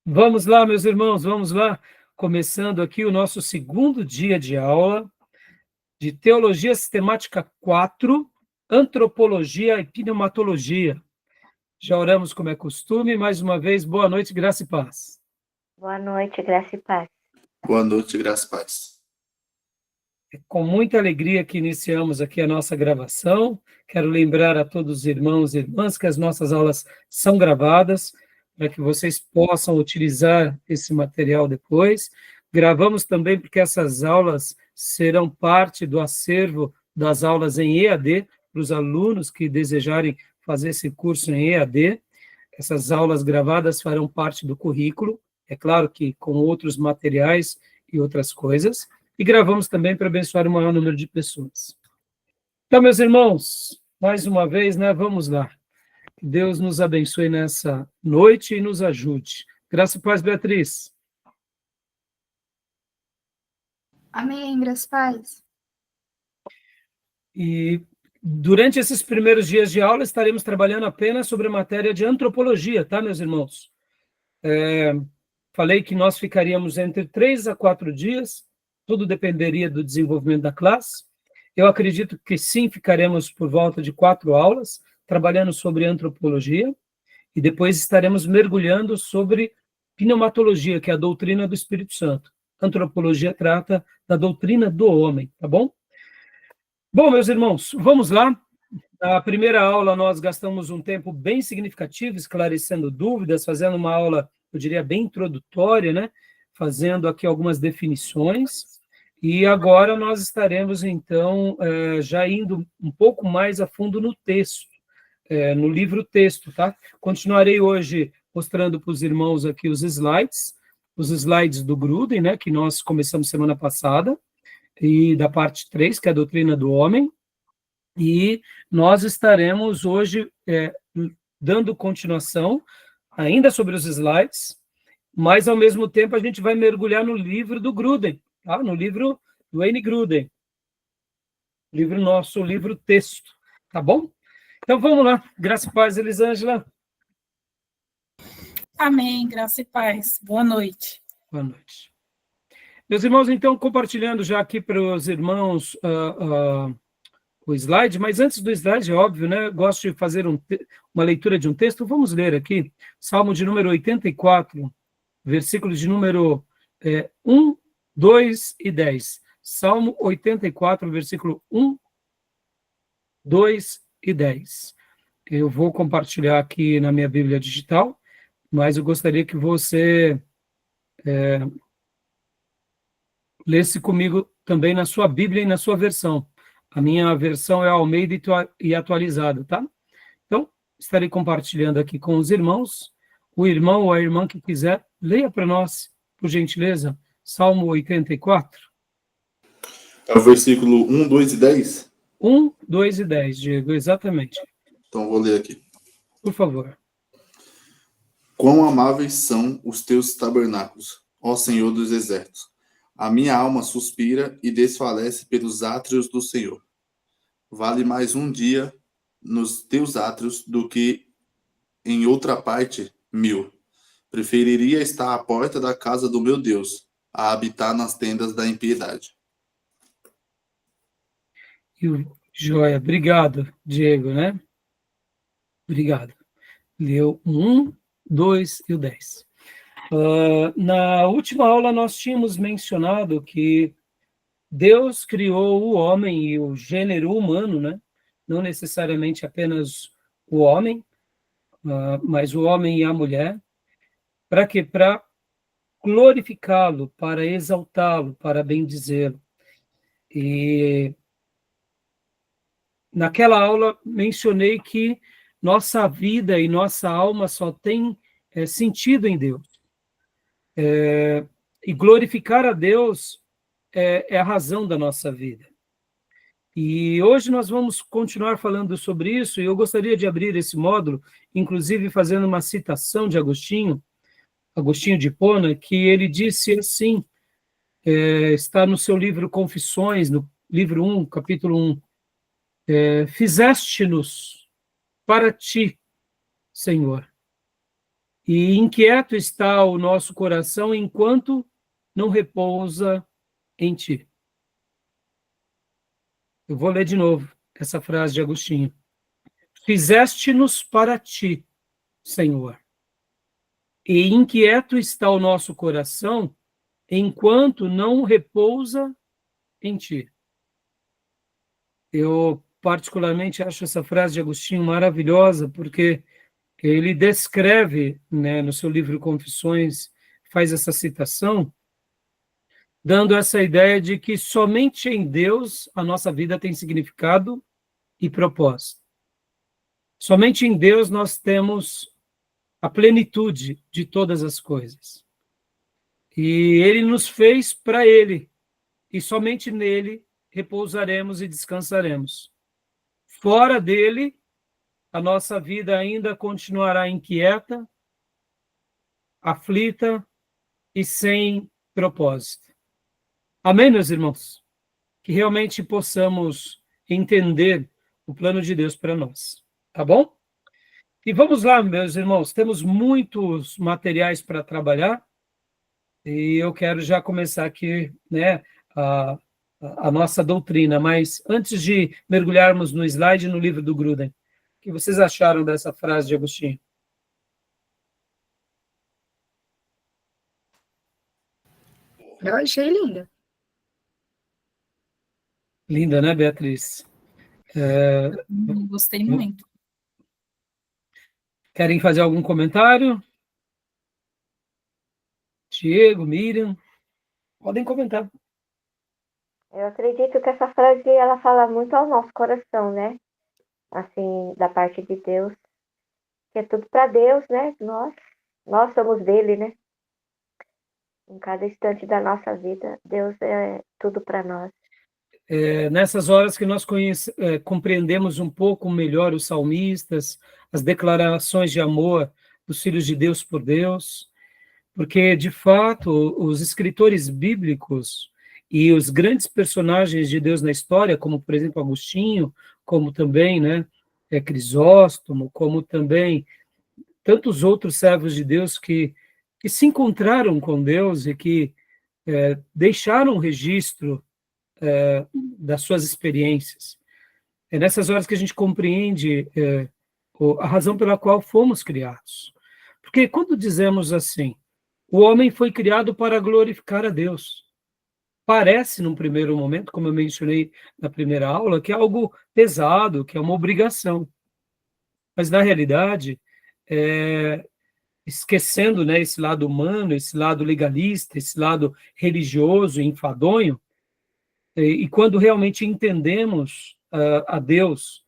Vamos lá, meus irmãos, vamos lá. Começando aqui o nosso segundo dia de aula de Teologia Sistemática 4, Antropologia e Pneumatologia. Já oramos como é costume. Mais uma vez, boa noite, graça e paz. Boa noite, graça e paz. Boa noite, graça e paz. É com muita alegria que iniciamos aqui a nossa gravação. Quero lembrar a todos os irmãos e irmãs que as nossas aulas são gravadas, para que vocês possam utilizar esse material depois. Gravamos também porque essas aulas serão parte do acervo das aulas em EAD, para os alunos que desejarem fazer esse curso em EAD. Essas aulas gravadas farão parte do currículo, é claro que com outros materiais e outras coisas, e gravamos também para abençoar o maior número de pessoas. Então, meus irmãos, mais uma vez, vamos lá. Que Deus nos abençoe nessa noite e nos ajude. Graça e paz, Beatriz. Amém, graças e paz. E durante esses primeiros dias de aula, estaremos trabalhando apenas sobre a matéria de antropologia, tá, meus irmãos? Falei que nós ficaríamos entre 3 a 4 dias, tudo dependeria do desenvolvimento da classe. Eu acredito que sim, ficaremos por volta de 4 aulas, trabalhando sobre antropologia, e depois estaremos mergulhando sobre pneumatologia, que é a doutrina do Espírito Santo. Antropologia trata da doutrina do homem, tá bom? Bom, meus irmãos, vamos lá. Na primeira aula, nós gastamos um tempo bem significativo, esclarecendo dúvidas, fazendo uma aula, eu diria, bem introdutória, né? Fazendo aqui algumas definições. E agora nós estaremos, então, já indo um pouco mais a fundo no texto, no livro texto, tá? Continuarei hoje mostrando para os irmãos aqui os slides do Gruden, né? Que nós começamos semana passada, e da parte 3, que é a doutrina do homem. E nós estaremos hoje dando continuação, ainda sobre os slides, mas, ao mesmo tempo, a gente vai mergulhar no livro do Gruden, tá? No livro do Wayne Gruden, nosso livro texto, tá bom? Então, vamos lá. Graça e paz, Elisângela. Amém, graça e paz. Boa noite. Boa noite. Meus irmãos, então, compartilhando já aqui para os irmãos o slide, mas antes do slide, é óbvio, né? Gosto de fazer uma leitura de um texto. Vamos ler aqui, Salmo de número 84, versículos de número 1, 2 e 10. Salmo 84, versículo 1, 2 e 10. Eu vou compartilhar aqui na minha Bíblia digital, mas eu gostaria que você lesse comigo também na sua Bíblia e na sua versão. A minha versão é Almeida e atualizada, tá? Então, estarei compartilhando aqui com os irmãos. O irmão ou a irmã que quiser, leia para nós, por gentileza, Salmo 84. É o versículo 1, 2 e 10? 1, 2 e 10, Diego, exatamente. Então, vou ler aqui. Por favor. Quão amáveis são os teus tabernáculos, ó Senhor dos exércitos! A minha alma suspira e desfalece pelos átrios do Senhor. Vale mais um dia nos teus átrios do que em outra parte 1000. Preferiria estar à porta da casa do meu Deus, a habitar nas tendas da impiedade. Joia, obrigado, Diego, né? Obrigado. Leu 1, 2 e o 10. Na última aula, nós tínhamos mencionado que Deus criou o homem e o gênero humano, né? Não necessariamente apenas o homem, mas o homem e a mulher. Para quê? Para glorificá-lo, para exaltá-lo, para bendizê-lo. E naquela aula mencionei que nossa vida e nossa alma só tem sentido em Deus. E glorificar a Deus é a razão da nossa vida. E hoje nós vamos continuar falando sobre isso, e eu gostaria de abrir esse módulo, inclusive fazendo uma citação de Agostinho de Hipona, que ele disse assim, está no seu livro Confissões, no livro 1, capítulo 1, fizeste-nos para ti, Senhor, E inquieto está o nosso coração enquanto não repousa em ti. Eu vou ler de novo essa frase de Agostinho. Fizeste-nos para ti, Senhor. E inquieto está o nosso coração enquanto não repousa em ti. Eu particularmente acho essa frase de Agostinho maravilhosa, porque ele descreve, né, no seu livro Confissões, faz essa citação, dando essa ideia de que somente em Deus a nossa vida tem significado e propósito. Somente em Deus nós temos a plenitude de todas as coisas. E Ele nos fez para Ele, e somente nele repousaremos e descansaremos. Fora dele, a nossa vida ainda continuará inquieta, aflita e sem propósito. Amém, meus irmãos? Que realmente possamos entender o plano de Deus para nós, tá bom? E vamos lá, meus irmãos, temos muitos materiais para trabalhar e eu quero já começar aqui, né, a nossa doutrina, mas antes de mergulharmos no slide no livro do Gruden, o que vocês acharam dessa frase de Agostinho? Eu achei linda. Linda, né, Beatriz? Gostei muito. Querem fazer algum comentário? Diego, Miriam, podem comentar. Eu acredito que essa frase, ela fala muito ao nosso coração, né? Assim, da parte de Deus. Que é tudo para Deus, né? Nós somos dele, né? Em cada instante da nossa vida, Deus é tudo para nós. Nessas horas que nós compreendemos um pouco melhor os salmistas, as declarações de amor dos filhos de Deus por Deus, porque, de fato, os escritores bíblicos e os grandes personagens de Deus na história, como, por exemplo, Agostinho, como também, né, Crisóstomo, como também tantos outros servos de Deus que se encontraram com Deus e que deixaram um registro das suas experiências. É nessas horas que a gente compreende a razão pela qual fomos criados. Porque quando dizemos assim, o homem foi criado para glorificar a Deus, parece, num primeiro momento, como eu mencionei na primeira aula, que é algo pesado, que é uma obrigação. Mas, na realidade, esquecendo, né, esse lado humano, esse lado legalista, esse lado religioso, enfadonho, e quando realmente entendemos a Deus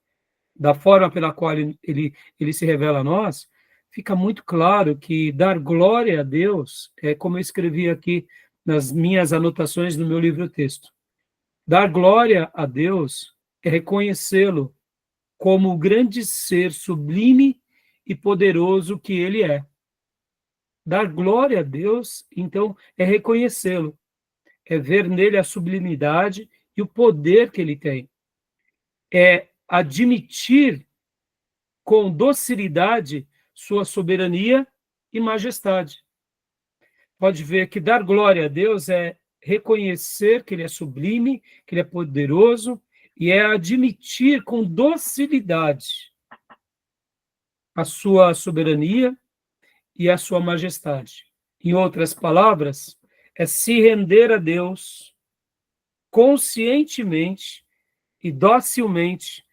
da forma pela qual ele se revela a nós, fica muito claro que dar glória a Deus é como eu escrevi aqui nas minhas anotações no meu livro-texto. Dar glória a Deus é reconhecê-lo como o grande ser sublime e poderoso que ele é. Dar glória a Deus, então, é reconhecê-lo, é ver nele a sublimidade e o poder que ele tem. É admitir com docilidade sua soberania e majestade. Pode ver que dar glória a Deus é reconhecer que ele é sublime, que ele é poderoso, e é admitir com docilidade a sua soberania e a sua majestade. Em outras palavras, é se render a Deus conscientemente e docilmente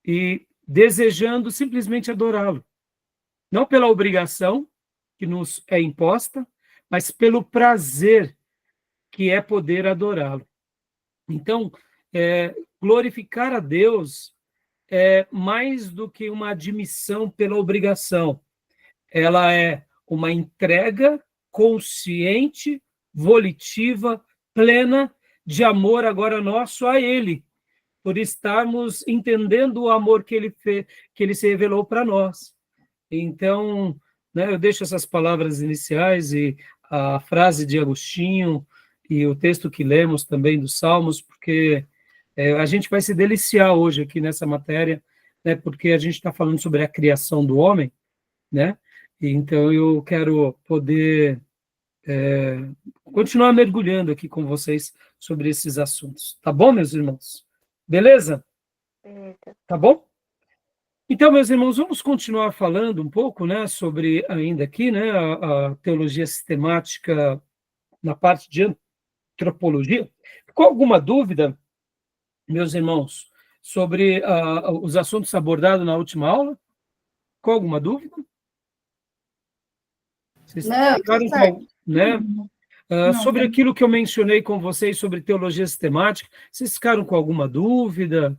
e desejando simplesmente adorá-lo. Não pela obrigação que nos é imposta, mas pelo prazer que é poder adorá-lo. Então, glorificar a Deus é mais do que uma admissão pela obrigação. Ela é uma entrega consciente, volitiva, plena, de amor agora nosso a Ele, por estarmos entendendo o amor que Ele se revelou para nós. Então, né, eu deixo essas palavras iniciais e a frase de Agostinho e o texto que lemos também dos Salmos, porque a gente vai se deliciar hoje aqui nessa matéria, né, porque a gente está falando sobre a criação do homem, né, Então, eu quero poder continuar mergulhando aqui com vocês sobre esses assuntos. Tá bom, meus irmãos? Beleza? Beleza. Tá bom? Então, meus irmãos, vamos continuar falando um pouco, né, sobre ainda aqui, né, a teologia sistemática na parte de antropologia. Ficou alguma dúvida, meus irmãos, sobre os assuntos abordados na última aula? Ficou alguma dúvida? Vocês Não, ficaram tá certo. com, né? Não, Sobre aquilo que eu mencionei com vocês sobre teologia sistemática, vocês ficaram com alguma dúvida?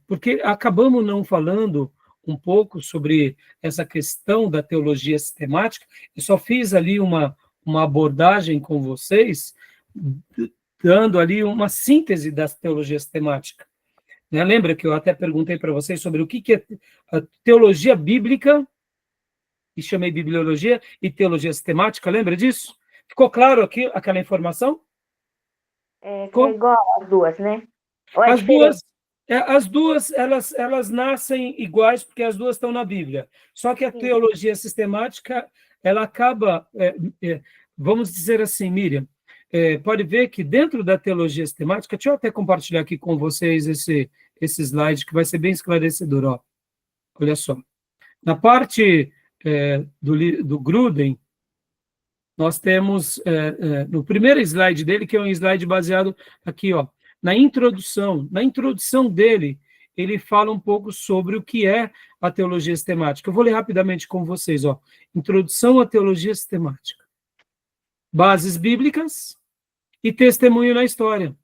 Porque acabamos não falando um pouco sobre essa questão da teologia sistemática. Eu só fiz ali uma abordagem com vocês, dando ali uma síntese da teologia sistemática. Né? Lembra que eu até perguntei para vocês sobre o que é a teologia bíblica, e chamei bibliologia, e teologia sistemática, lembra disso? Ficou claro aqui aquela informação? Que é igual as duas, né? Ou é As diferente? duas, elas nascem iguais porque as duas estão na Bíblia. Só que a Sim. teologia sistemática, ela acaba, vamos dizer assim, Miriam, pode ver que dentro da teologia sistemática, deixa eu até compartilhar aqui com vocês esse slide que vai ser bem esclarecedor. Ó. Olha só. Na parte do Gruden, nós temos, no primeiro slide dele, que é um slide baseado aqui, ó, na introdução. Na introdução dele, ele fala um pouco sobre o que é a teologia sistemática. Eu vou ler rapidamente com vocês, ó. Introdução à teologia sistemática. Bases bíblicas e testemunho na história.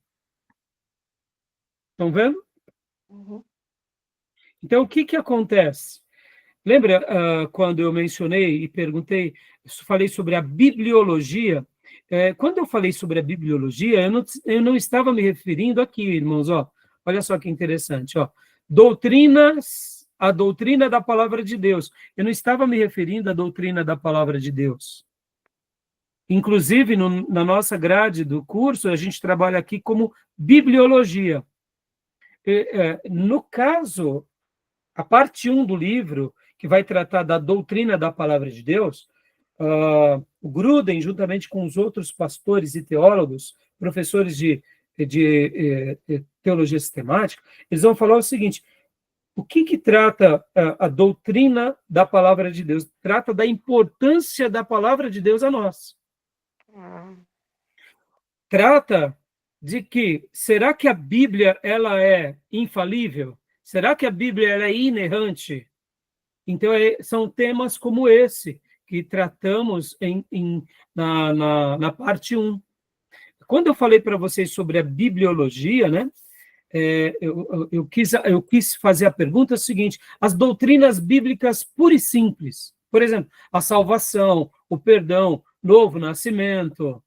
Estão vendo? Uhum. Então, o que acontece? Lembra quando eu mencionei e perguntei, falei sobre a bibliologia? Quando eu falei sobre a bibliologia, eu não estava me referindo aqui, irmãos, ó, olha só que interessante, ó, a doutrina da palavra de Deus. Eu não estava me referindo à doutrina da palavra de Deus. Inclusive, na nossa grade do curso, a gente trabalha aqui como bibliologia. No caso, a parte 1 do livro, que vai tratar da doutrina da palavra de Deus, o Gruden, juntamente com os outros pastores e teólogos, professores de teologia sistemática, eles vão falar o seguinte: o que trata a doutrina da palavra de Deus? Trata da importância da palavra de Deus a nós. Trata de que, será que a Bíblia ela é infalível? Será que a Bíblia ela é inerrante? Então, são temas como esse que tratamos na parte 1. Quando eu falei para vocês sobre a bibliologia, né, eu quis fazer a pergunta seguinte: as doutrinas bíblicas puras e simples, por exemplo, a salvação, o perdão, novo nascimento,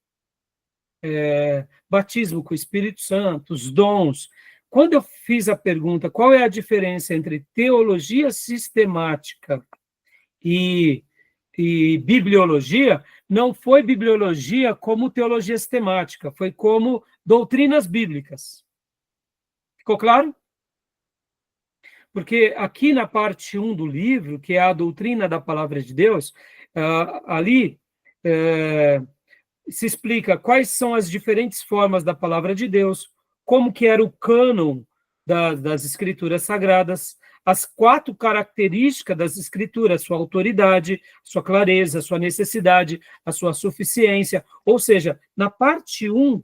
batismo com o Espírito Santo, os dons. Quando eu fiz a pergunta qual é a diferença entre teologia sistemática e bibliologia, não foi bibliologia como teologia sistemática, foi como doutrinas bíblicas. Ficou claro? Porque aqui na parte 1 do livro, que é a doutrina da palavra de Deus, ali se explica quais são as diferentes formas da palavra de Deus, como que era o cânon das escrituras sagradas, as 4 características das escrituras: sua autoridade, sua clareza, sua necessidade, a sua suficiência. Ou seja, na parte 1,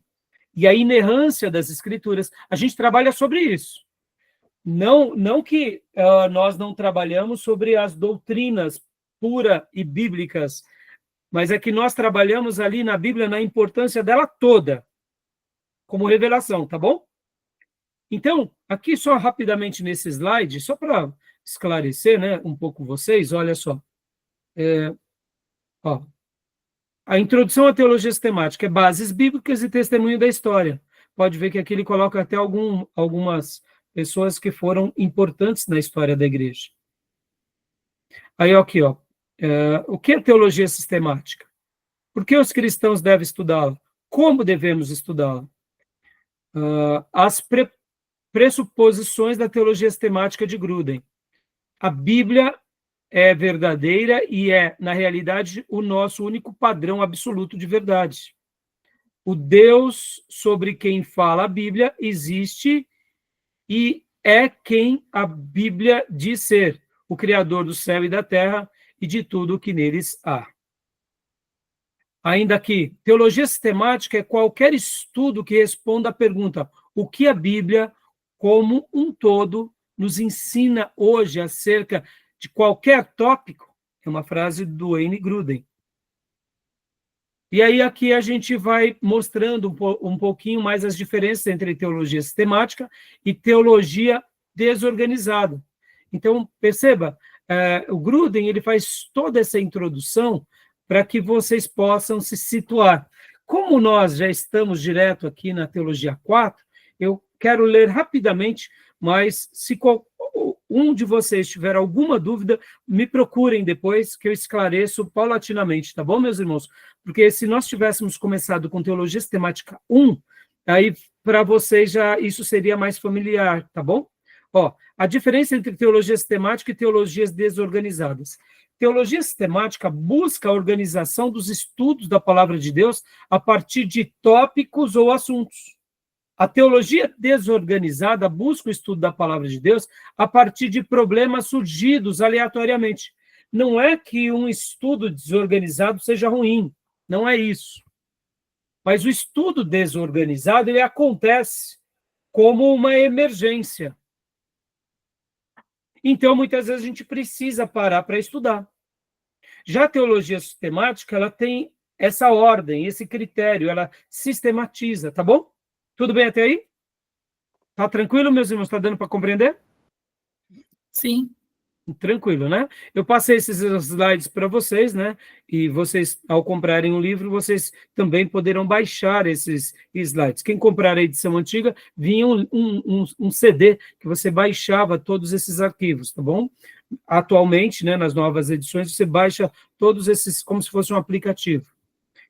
e a inerrância das escrituras, a gente trabalha sobre isso. Não que nós não trabalhamos sobre as doutrinas puras e bíblicas, mas é que nós trabalhamos ali na Bíblia na importância dela toda, como revelação, tá bom? Então, aqui só rapidamente nesse slide, só para esclarecer, né, um pouco vocês, olha só. A introdução à teologia sistemática é bases bíblicas e testemunho da história. Pode ver que aqui ele coloca até algumas pessoas que foram importantes na história da igreja. Aí, aqui, ó. O que é teologia sistemática? Por que os cristãos devem estudá-la? Como devemos estudá-la? As pressuposições da teologia sistemática de Gruden. A Bíblia é verdadeira e é, na realidade, o nosso único padrão absoluto de verdade. O Deus sobre quem fala a Bíblia existe e é quem a Bíblia diz ser, o Criador do céu e da terra e de tudo o que neles há. Ainda que teologia sistemática é qualquer estudo que responda à pergunta: o que a Bíblia, como um todo, nos ensina hoje acerca de qualquer tópico? É uma frase do Wayne Grudem. E aí aqui a gente vai mostrando um pouquinho mais as diferenças entre teologia sistemática e teologia desorganizada. Então, perceba, o Grudem ele faz toda essa introdução para que vocês possam se situar. Como nós já estamos direto aqui na Teologia 4, eu quero ler rapidamente, mas se um de vocês tiver alguma dúvida, me procurem depois, que eu esclareço paulatinamente, tá bom, meus irmãos? Porque se nós tivéssemos começado com Teologia Sistemática 1, aí para vocês já isso seria mais familiar, tá bom? Ó, a diferença entre teologia sistemática e teologias desorganizadas. Teologia sistemática busca a organização dos estudos da palavra de Deus a partir de tópicos ou assuntos. A teologia desorganizada busca o estudo da palavra de Deus a partir de problemas surgidos aleatoriamente. Não é que um estudo desorganizado seja ruim, não é isso. Mas o estudo desorganizado, ele acontece como uma emergência. Então, muitas vezes a gente precisa parar para estudar. Já a teologia sistemática, ela tem essa ordem, esse critério, ela sistematiza, tá bom? Tudo bem até aí? Tá tranquilo, meus irmãos? Tá dando para compreender? Sim. Tranquilo, né? Eu passei esses slides para vocês, né? E vocês, ao comprarem um livro, vocês também poderão baixar esses slides. Quem comprar a edição antiga, vinha um CD que você baixava todos esses arquivos, tá bom? Atualmente, né, nas novas edições, você baixa todos esses como se fosse um aplicativo.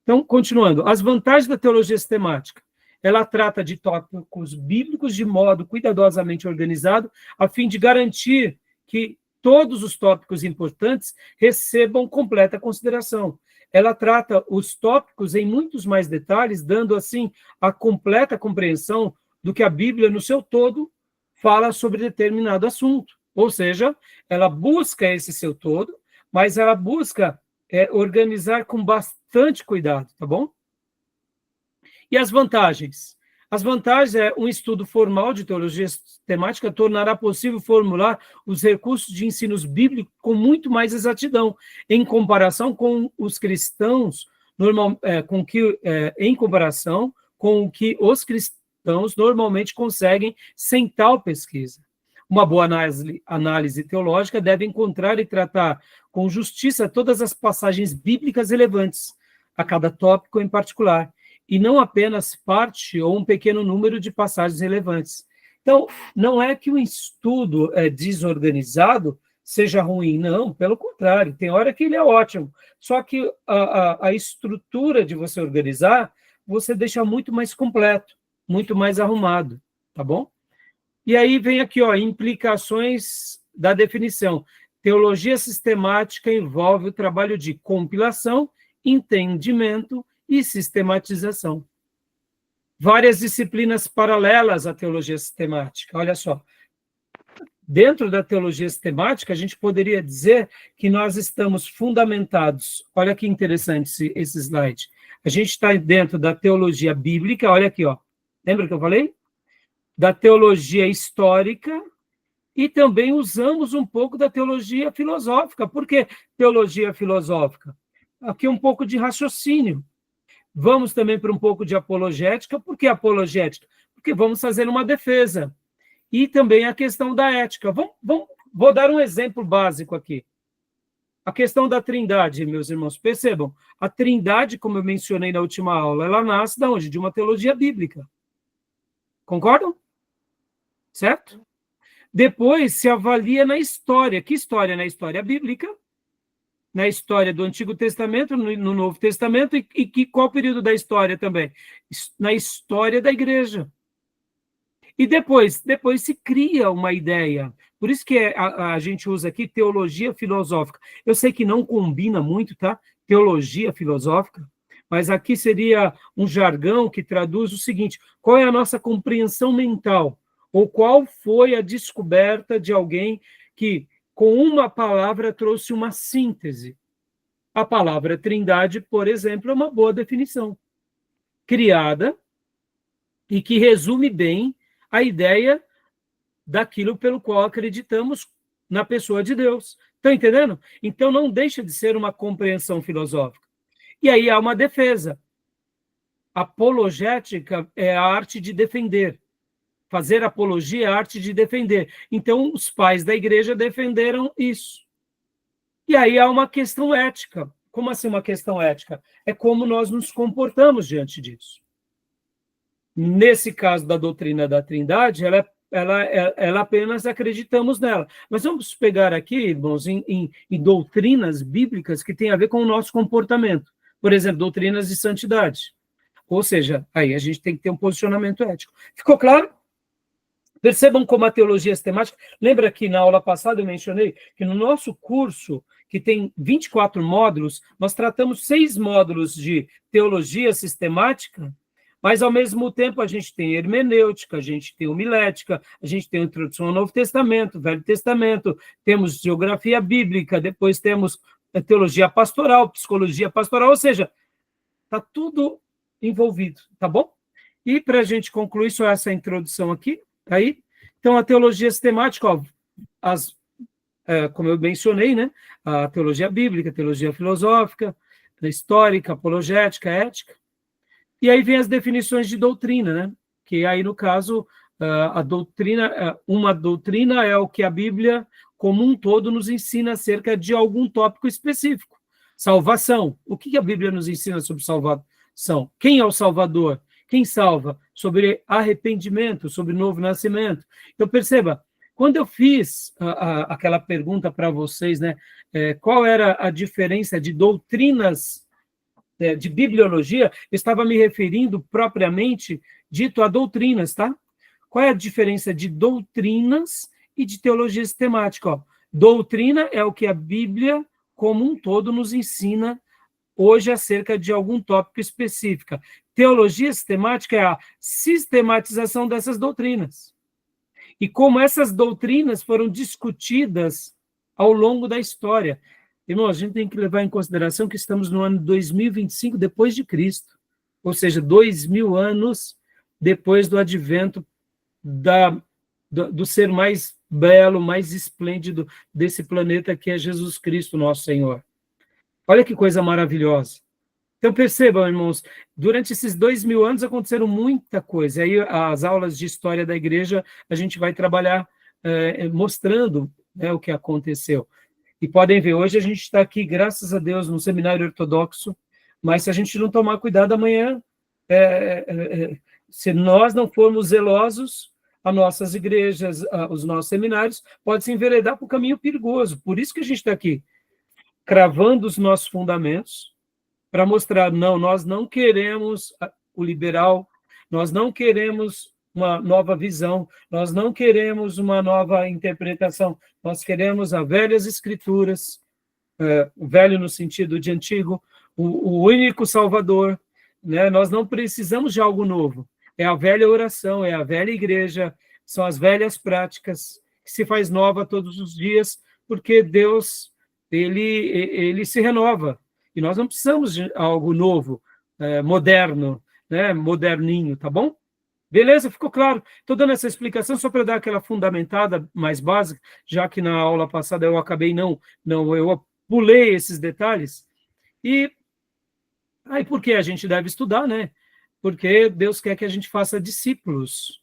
Então, continuando, as vantagens da teologia sistemática. Ela trata de tópicos bíblicos de modo cuidadosamente organizado, a fim de garantir que todos os tópicos importantes recebam completa consideração. Ela trata os tópicos em muitos mais detalhes, dando, assim, a completa compreensão do que a Bíblia, no seu todo, fala sobre determinado assunto. Ou seja, ela busca esse seu todo, mas ela busca organizar com bastante cuidado, tá bom? E as vantagens? As vantagens é um estudo formal de teologia sistemática tornará possível formular os recursos de ensinos bíblicos com muito mais exatidão, em comparação com os cristãos, em comparação com o que os cristãos normalmente conseguem sem tal pesquisa. Uma boa análise teológica deve encontrar e tratar com justiça todas as passagens bíblicas relevantes, a cada tópico em particular, e não apenas parte ou um pequeno número de passagens relevantes. Então, não é que o estudo desorganizado seja ruim, não, pelo contrário, tem hora que ele é ótimo, só que a estrutura de você organizar, você deixa muito mais completo, muito mais arrumado, tá bom? E aí vem aqui, ó, implicações da definição. Teologia sistemática envolve o trabalho de compilação, entendimento e sistematização. Várias disciplinas paralelas à teologia sistemática. Olha só. Dentro da teologia sistemática, a gente poderia dizer que nós estamos fundamentados. Olha que interessante esse slide. A gente está dentro da teologia bíblica, olha aqui, ó. Lembra que eu falei? Da teologia histórica e também usamos um pouco da teologia filosófica. Por que teologia filosófica? Aqui um pouco de raciocínio. Vamos também para um pouco de apologética. Por que apologética? Porque vamos fazer uma defesa. E também a questão da ética. Vou dar um exemplo básico aqui. A questão da trindade, meus irmãos. Percebam, a trindade, como eu mencionei na última aula, ela nasce de onde? De uma teologia bíblica. Concordam? Certo? Depois se avalia na história. Que história? Na história bíblica, na história do Antigo Testamento, no Novo Testamento, e qual período da história também? Na história da igreja. E depois se cria uma ideia. Por isso que a gente usa aqui teologia filosófica. Eu sei que não combina muito, tá? Teologia filosófica, mas aqui seria um jargão que traduz o seguinte: qual é a nossa compreensão mental? Ou qual foi a descoberta de alguém que, com uma palavra, trouxe uma síntese? A palavra trindade, por exemplo, é uma boa definição, criada e que resume bem a ideia daquilo pelo qual acreditamos na pessoa de Deus. Está entendendo? Então, não deixa de ser uma compreensão filosófica. E aí há uma defesa. Apologética é a arte de defender. Fazer apologia é a arte de defender. Então, os pais da igreja defenderam isso. E aí há uma questão ética. Como assim uma questão ética? É como nós nos comportamos diante disso. Nesse caso da doutrina da Trindade, ela apenas acreditamos nela. Mas vamos pegar aqui, irmãos, em doutrinas bíblicas que têm a ver com o nosso comportamento. Por exemplo, doutrinas de santidade. Ou seja, aí a gente tem que ter um posicionamento ético. Ficou claro? Percebam como a teologia sistemática... Lembra que na aula passada eu mencionei que no nosso curso, que tem 24 módulos, nós tratamos 6 módulos de teologia sistemática, mas, ao mesmo tempo, a gente tem hermenêutica, a gente tem homilética, a gente tem introdução ao Novo Testamento, Velho Testamento, temos geografia bíblica, depois temos teologia pastoral, psicologia pastoral, ou seja, está tudo envolvido, tá bom? E, para a gente concluir só essa introdução aqui, aí, então, a teologia sistemática, ó, como eu mencionei, né? A teologia bíblica, a teologia filosófica, a histórica, apologética, ética. E aí vem as definições de doutrina, né? Que aí, no caso, a doutrina, uma doutrina é o que a Bíblia, como um todo, nos ensina acerca de algum tópico específico. Salvação. O que a Bíblia nos ensina sobre salvação? Quem é o Salvador? Quem salva? Sobre arrependimento, sobre novo nascimento. Então, perceba, quando eu fiz aquela pergunta para vocês, né? Qual era a diferença de doutrinas de bibliologia, eu estava me referindo propriamente dito a doutrinas, tá? Qual é a diferença de doutrinas e de teologia sistemática? Ó, doutrina é o que a Bíblia, como um todo, nos ensina hoje acerca de algum tópico específico. Teologia sistemática é a sistematização dessas doutrinas. E como essas doutrinas foram discutidas ao longo da história. Irmão, a gente tem que levar em consideração que estamos no ano 2025 depois de Cristo, ou seja, 2000 anos depois do advento do ser mais belo, mais esplêndido desse planeta, que é Jesus Cristo, nosso Senhor. Olha que coisa maravilhosa. Então, percebam, irmãos, durante esses 2000 anos aconteceram muita coisa. Aí, as aulas de história da igreja, a gente vai trabalhar mostrando, né, o que aconteceu. E podem ver, hoje a gente está aqui, graças a Deus, num seminário ortodoxo, mas se a gente não tomar cuidado amanhã, se nós não formos zelosos, as nossas igrejas, os nossos seminários, pode se enveredar para o caminho perigoso. Por isso que a gente está aqui, cravando os nossos fundamentos, para mostrar, não, nós não queremos o liberal, nós não queremos uma nova visão, nós não queremos uma nova interpretação, nós queremos as velhas escrituras, velho no sentido de antigo, o único Salvador, né? Nós não precisamos de algo novo, é a velha oração, é a velha igreja, são as velhas práticas, que se faz nova todos os dias, porque Deus, ele se renova, e nós não precisamos de algo novo, moderno, né? Moderninho, tá bom? Beleza? Ficou claro? Estou dando essa explicação só para dar aquela fundamentada mais básica, já que na aula passada eu acabei eu pulei esses detalhes. E aí por que a gente deve estudar, né? Porque Deus quer que a gente faça discípulos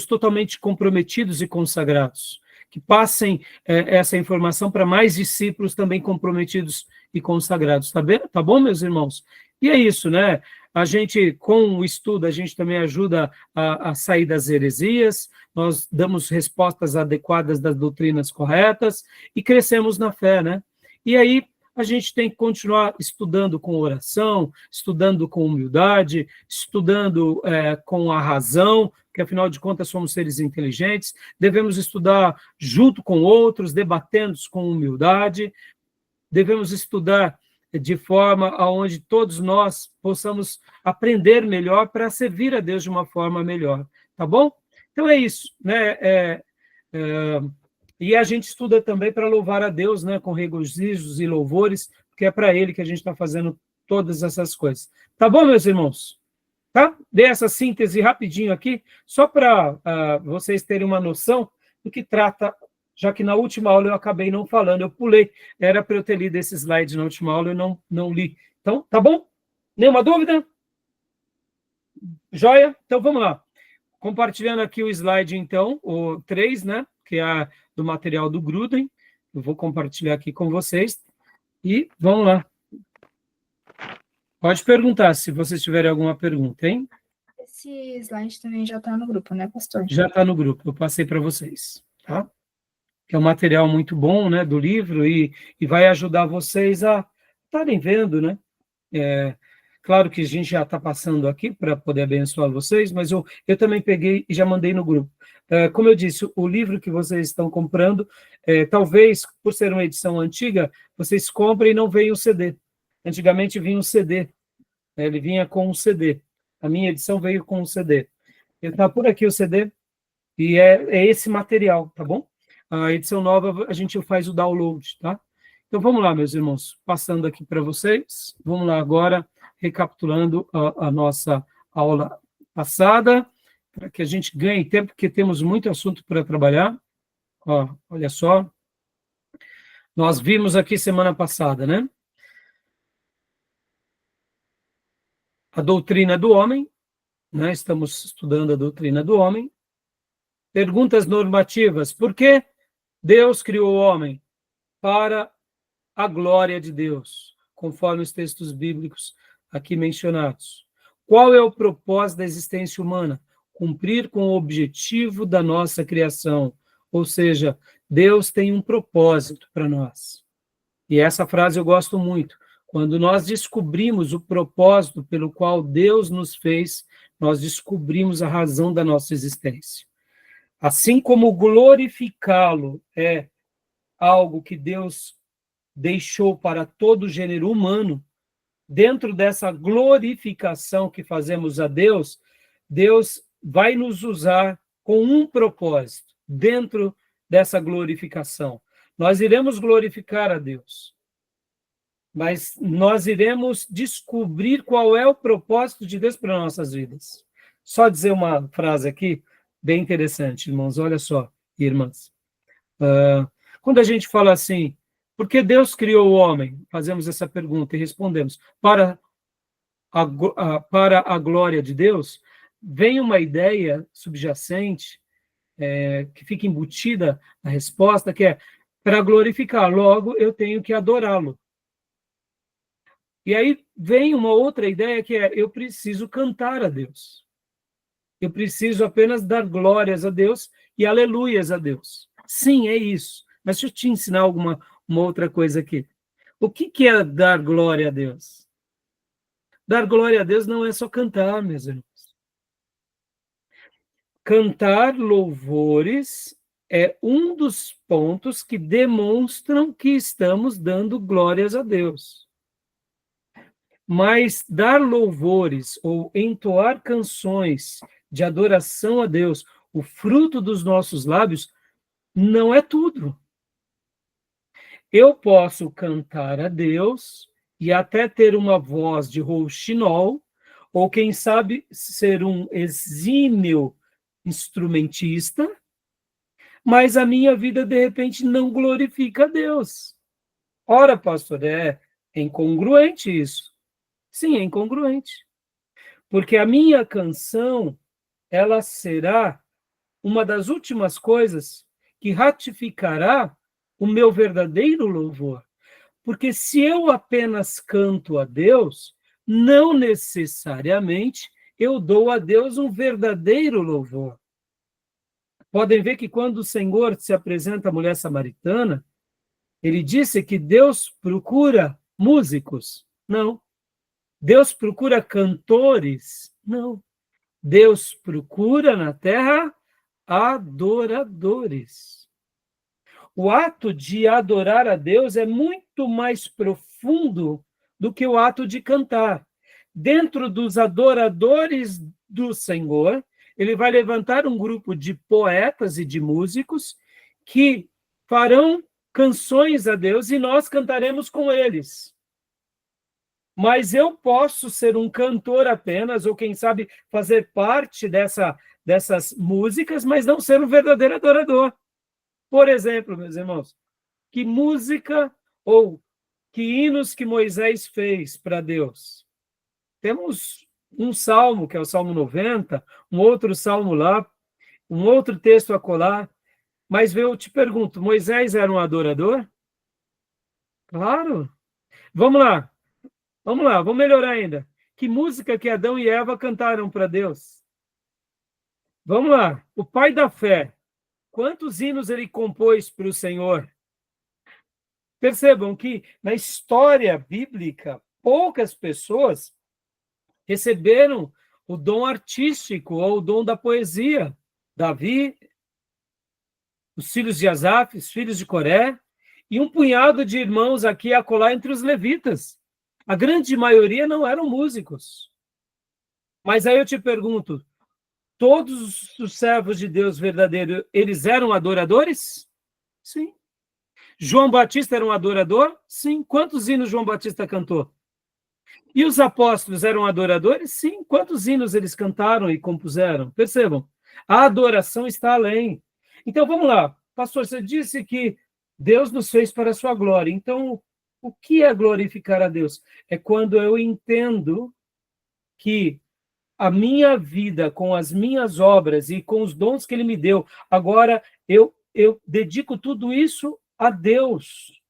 totalmente comprometidos e consagrados, que passem essa informação para mais discípulos também comprometidos e consagrados, tá bom, meus irmãos? E é isso, né? A gente, com o estudo, a gente também ajuda a sair das heresias, nós damos respostas adequadas das doutrinas corretas e crescemos na fé, né? E aí, a gente tem que continuar estudando com oração, estudando com humildade, estudando com a razão, porque afinal de contas somos seres inteligentes, devemos estudar junto com outros, debatendo com humildade, devemos estudar de forma aonde todos nós possamos aprender melhor para servir a Deus de uma forma melhor, tá bom? Então é isso, né? E a gente estuda também para louvar a Deus, né? Com regozijos e louvores, porque é para Ele que a gente está fazendo todas essas coisas. Tá bom, meus irmãos? Tá? Dei essa síntese rapidinho aqui, só para vocês terem uma noção do que trata, já que na última aula eu acabei não falando, eu pulei, era para eu ter lido esse slide na última aula e não li. Então, tá bom? Nenhuma dúvida? Joia? Então, vamos lá. Compartilhando aqui o slide, então, o 3, né? Que é do material do Grudem. Eu vou compartilhar aqui com vocês. E vamos lá. Pode perguntar, se vocês tiverem alguma pergunta, hein? Esse slide também já está no grupo, né, pastor? Já está no grupo, eu passei para vocês, tá? Que é um material muito bom, né, do livro, e vai ajudar vocês a estarem vendo, né? Claro que a gente já está passando aqui para poder abençoar vocês, mas eu também peguei e já mandei no grupo. Como eu disse, o livro que vocês estão comprando, talvez, por ser uma edição antiga, vocês comprem e não venham o CD. Antigamente vinha um CD, né, ele vinha com um CD. A minha edição veio com um CD. Está por aqui o CD, e é esse material, tá bom? A edição nova, a gente faz o download, tá? Então, vamos lá, meus irmãos, passando aqui para vocês. Vamos lá agora, recapitulando a nossa aula passada, para que a gente ganhe tempo, porque temos muito assunto para trabalhar. Ó, olha só. Nós vimos aqui semana passada, né? A doutrina do homem, né? Estamos estudando a doutrina do homem. Perguntas normativas. Por que Deus criou o homem? Para a glória de Deus, conforme os textos bíblicos aqui mencionados. Qual é o propósito da existência humana? Cumprir com o objetivo da nossa criação. Ou seja, Deus tem um propósito para nós. E essa frase eu gosto muito. Quando nós descobrimos o propósito pelo qual Deus nos fez, nós descobrimos a razão da nossa existência. Assim como glorificá-lo é algo que Deus deixou para todo o gênero humano, dentro dessa glorificação que fazemos a Deus, Deus vai nos usar com um propósito, dentro dessa glorificação. Nós iremos glorificar a Deus, mas nós iremos descobrir qual é o propósito de Deus para nossas vidas. Só dizer uma frase aqui, bem interessante, irmãos, olha só, irmãs. Quando a gente fala assim, por que Deus criou o homem? Fazemos essa pergunta e respondemos, para a glória de Deus, vem uma ideia subjacente, que fica embutida na resposta, que é, para glorificar, logo eu tenho que adorá-lo. E aí vem uma outra ideia que é, eu preciso cantar a Deus. Eu preciso apenas dar glórias a Deus e aleluias a Deus. Sim, é isso. Mas deixa eu te ensinar uma outra coisa aqui. O que é dar glória a Deus? Dar glória a Deus não é só cantar, meus irmãos. Cantar louvores é um dos pontos que demonstram que estamos dando glórias a Deus. Mas dar louvores ou entoar canções de adoração a Deus, o fruto dos nossos lábios, não é tudo. Eu posso cantar a Deus e até ter uma voz de rouxinol, ou quem sabe ser um exímio instrumentista, mas a minha vida, de repente, não glorifica a Deus. Ora, pastor, é incongruente isso. Sim, é incongruente. Porque a minha canção, ela será uma das últimas coisas que ratificará o meu verdadeiro louvor. Porque se eu apenas canto a Deus, não necessariamente eu dou a Deus um verdadeiro louvor. Podem ver que quando o Senhor se apresenta à mulher samaritana, Ele disse que Deus procura músicos? Não. Deus procura cantores? Não. Deus procura na terra adoradores. O ato de adorar a Deus é muito mais profundo do que o ato de cantar. Dentro dos adoradores do Senhor, ele vai levantar um grupo de poetas e de músicos que farão canções a Deus e nós cantaremos com eles. Mas eu posso ser um cantor apenas, ou quem sabe fazer parte dessas músicas, mas não ser um verdadeiro adorador. Por exemplo, meus irmãos, que música ou que hinos que Moisés fez para Deus? Temos um salmo, que é o Salmo 90, um outro salmo lá, um outro texto acolá, mas eu te pergunto, Moisés era um adorador? Claro. Vamos lá, vamos melhorar ainda. Que música que Adão e Eva cantaram para Deus? Vamos lá, o pai da fé, quantos hinos ele compôs para o Senhor? Percebam que na história bíblica, poucas pessoas receberam o dom artístico ou o dom da poesia. Davi, os filhos de Asaf, os filhos de Coré, e um punhado de irmãos aqui e acolá entre os levitas. A grande maioria não eram músicos. Mas aí eu te pergunto, todos os servos de Deus verdadeiro, eles eram adoradores? Sim. João Batista era um adorador? Sim. Quantos hinos João Batista cantou? E os apóstolos eram adoradores? Sim. Quantos hinos eles cantaram e compuseram? Percebam, a adoração está além. Então, vamos lá. Pastor, você disse que Deus nos fez para a sua glória. Então, o que é glorificar a Deus? É quando eu entendo que a minha vida, com as minhas obras e com os dons que Ele me deu, agora eu dedico tudo isso a Deus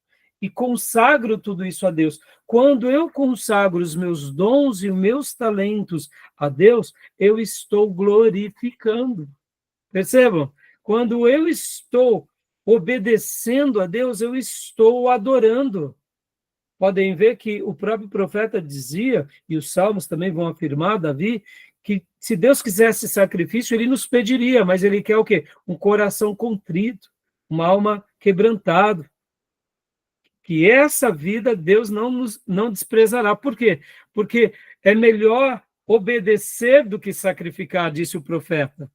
e consagro tudo isso a Deus. Quando eu consagro os meus dons e os meus talentos a Deus, eu estou glorificando. Percebam? Quando eu estou obedecendo a Deus, eu estou adorando. Podem ver que o próprio profeta dizia, e os salmos também vão afirmar, Davi, que se Deus quisesse sacrifício, ele nos pediria, mas ele quer o quê? Um coração contrito, uma alma quebrantada. Que essa vida Deus não desprezará. Por quê? Porque é melhor obedecer do que sacrificar, disse o profeta.